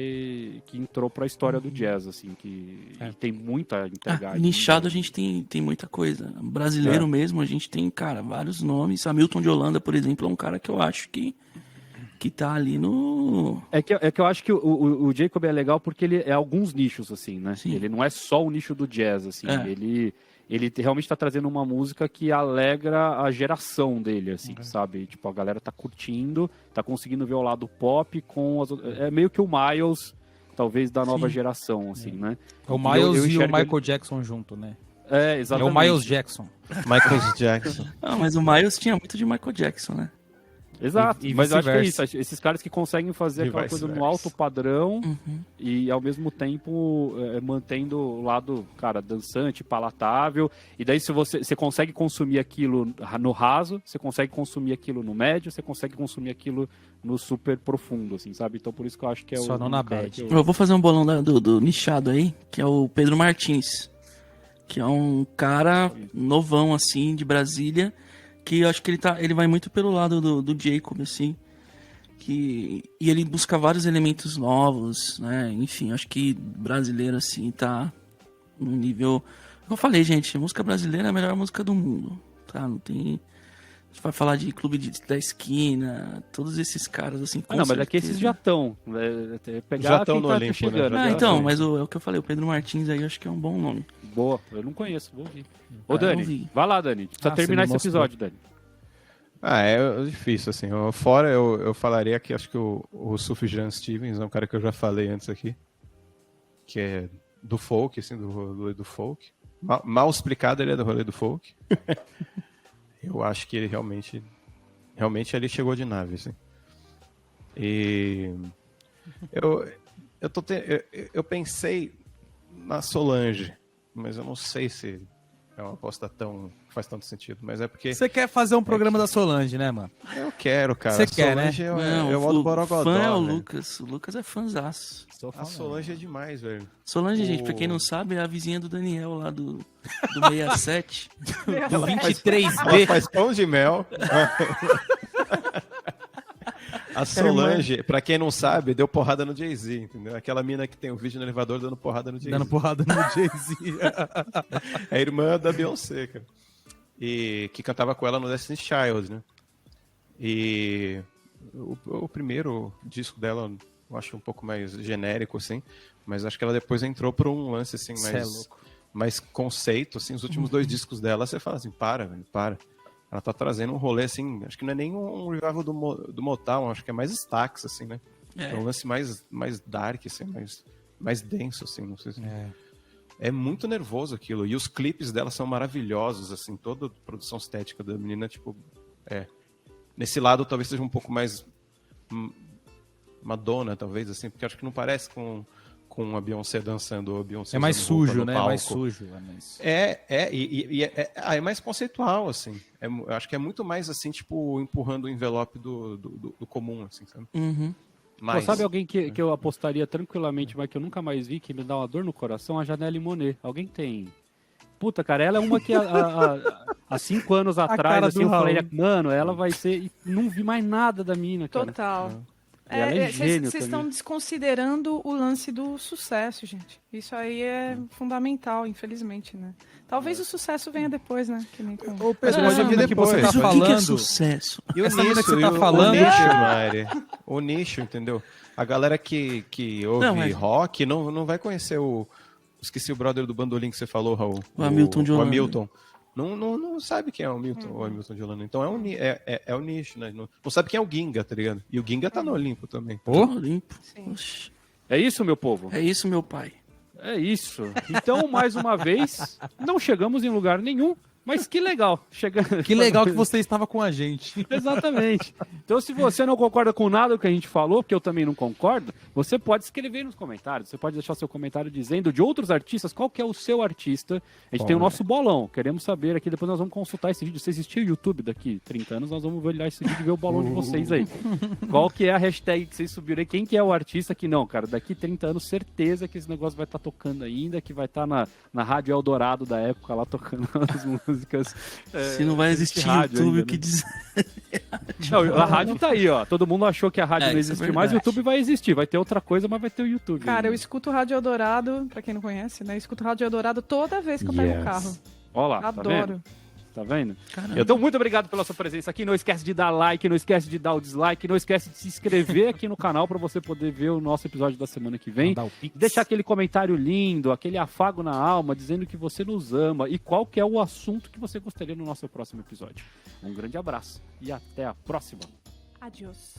que entrou pra história do jazz, assim, que e tem muita a entregar. Nichado a gente tem muita coisa. Brasileiro mesmo, a gente tem, cara, vários nomes. Hamilton de Holanda, por exemplo, é um cara que eu acho que tá ali no... É que eu acho que o Jacob é legal porque ele é alguns nichos, assim, né? Sim. Ele não é só o nicho do jazz, assim. É. Ele realmente tá trazendo uma música que alegra a geração dele, assim, sabe? Tipo, a galera tá curtindo, tá conseguindo ver o lado pop com é meio que o Miles, talvez, da nova geração, assim, né? O Miles eu e o enxergo Michael Jackson junto, né? É, É exatamente. o Miles Jackson. Michael Jackson. Ah, mas o Miles tinha muito de Michael Jackson, né? Exato, E mas eu acho que é vice-versa. isso. Esses caras que conseguem fazer E aquela coisa no vice-versa. alto padrão Uhum. e ao mesmo tempo mantendo o lado, cara, dançante, palatável. E daí se você consegue consumir aquilo no raso, você consegue consumir aquilo no médio, você consegue consumir aquilo no super profundo, assim, sabe? Então por isso que eu acho que é Só o não na cara bad. que eu- Eu vou fazer um bolão do nichado aí, que é o Pedro Martins. Que é um cara novão, assim, de Brasília, que eu acho que ele vai muito pelo lado do Jacob, assim. E ele busca vários elementos novos, né? Enfim, acho que brasileiro, assim, tá num nível... Como eu falei, gente, a música brasileira é a melhor música do mundo, tá? Não Você vai falar de Clube da Esquina, todos esses caras, assim, com Não, mas é que certeza. esses já estão. Pegar Já tão quem no tá Olimpo, chegando. né? Ah, já- então, mas é o que eu falei, o Pedro Martins aí, eu acho que é um bom nome. Boa, eu não conheço, vou ouvir. Ô, eu Dani, vi. vai lá, Dani. Precisa Ah, terminar você esse me mostrou. episódio, Dani. É difícil, assim. Fora, eu falaria que acho que o Sufjan Stevens é um cara que eu já falei antes aqui, que é do folk, assim, do rolê do folk. Mal explicado, ele é do rolê do folk. Eu acho que ele realmente ele chegou de nave, assim. E eu pensei na Solange, mas eu não sei se é uma aposta faz tanto sentido, mas é porque Você quer fazer um programa da Solange, né, mano? eu quero, cara. Você A quer, né? Solange Não, é o modo o Borogodó, fã é o né? Lucas. O Lucas é fãzaço. A Solange é demais, velho. Solange, gente, pra quem não sabe, é a vizinha do Daniel lá do 67. Do Ela 23B. faz pão de mel. A Solange, pra quem não sabe, deu porrada no Jay-Z, entendeu? Aquela mina que tem o vídeo no elevador dando porrada no Jay-Z. Dando porrada no Jay-Z. É a irmã da Beyoncé, cara. E que cantava com ela no Destiny's Child, né? E o primeiro disco dela, eu acho um pouco mais genérico, assim, mas acho que ela depois entrou por um lance, assim, Cê é louco. mais conceito, assim, os últimos 2 discos dela, você fala assim, para, velho, para. Ela tá trazendo um rolê, assim, acho que não é nem um revival do Motown, acho que é mais Stax, assim, né? É um lance mais dark, assim, mais denso, assim, não sei se... É muito nervoso aquilo. E os clipes dela são maravilhosos, assim, toda a produção estética da menina, tipo, nesse lado talvez seja um pouco mais Madonna, talvez, assim, porque acho que não parece com a Beyoncé dançando ou a Beyoncé É mais usando roupa sujo, no né? É palco. mais sujo. É mais... É mais conceitual, assim. Eu acho que é muito mais, assim, tipo, empurrando o envelope do comum, assim, sabe? Uhum. Pô, Mas, sabe alguém que eu apostaria tranquilamente, mas que eu nunca mais vi, que me dá uma dor no coração? A Janelle Monáe. Alguém tem... Puta, cara, ela é uma que há 5 anos atrás, cara assim, do eu falei, Raul. mano, ela vai ser... E não vi mais nada da mina, cara. Total. E ela é gênio Vocês também. estão desconsiderando o lance do sucesso, gente. Isso aí é fundamental, infelizmente, né? Talvez o sucesso venha depois, né? Que nem com... Ô, Pedro, Mas mas a pode mina vir que você depois. tá Mas o que é falando... sucesso? E o Essa mina que você tá o falando- nicho, Mari. O nicho, entendeu? A galera que ouve Não, mas- rock não vai conhecer esqueci o brother do bandolim que você falou, Raul. O Hamilton de O Holanda. Hamilton. Não sabe quem é o Hamilton de Holanda. Então é o nicho, né? Não sabe quem é o Ginga, tá ligado? E o Ginga tá no Olimpo também. Ô, Olimpo. Sim. Oxi. É isso, meu povo? É isso, meu pai. É isso. Então, mais uma vez, não chegamos em lugar nenhum, mas que legal. que legal que você estava com a gente. Exatamente. Então, se você não concorda com nada do que a gente falou, porque eu também não concordo, você pode escrever nos comentários. Você pode deixar seu comentário dizendo de outros artistas, qual que é o seu artista. A gente tem o nosso bolão. Queremos saber aqui, depois nós vamos consultar esse vídeo. Se existir o YouTube daqui 30 anos, nós vamos olhar esse vídeo e ver o bolão de vocês aí. Qual que é a hashtag que vocês subiram aí? Quem que é o artista que não, cara? Daqui 30 anos, certeza que esse negócio vai estar tocando ainda, que vai estar na Rádio Eldorado da época lá tocando as músicas. Se não vai existe existir rádio YouTube, ainda, o que né? dizer? Não, a rádio tá aí, ó. Todo mundo achou que a rádio não isso é existe mais, o verdade. YouTube vai existir. Vai ter outra coisa, mas vai ter o YouTube. Cara, eu ainda. escuto Rádio Eldorado, pra quem não conhece, né? Eu escuto Rádio Eldorado toda vez que eu pego o carro. Ó lá, tá vendo? Adoro. Tá vendo? Caramba. Então, muito obrigado pela sua presença aqui. Não esquece de dar like, não esquece de dar o dislike, não esquece de se inscrever aqui no canal para você poder ver o nosso episódio da semana que vem. Mandar o pix. Deixar aquele comentário lindo, aquele afago na alma, dizendo que você nos ama e qual que é o assunto que você gostaria no nosso próximo episódio. Um grande abraço e até a próxima. Adiós.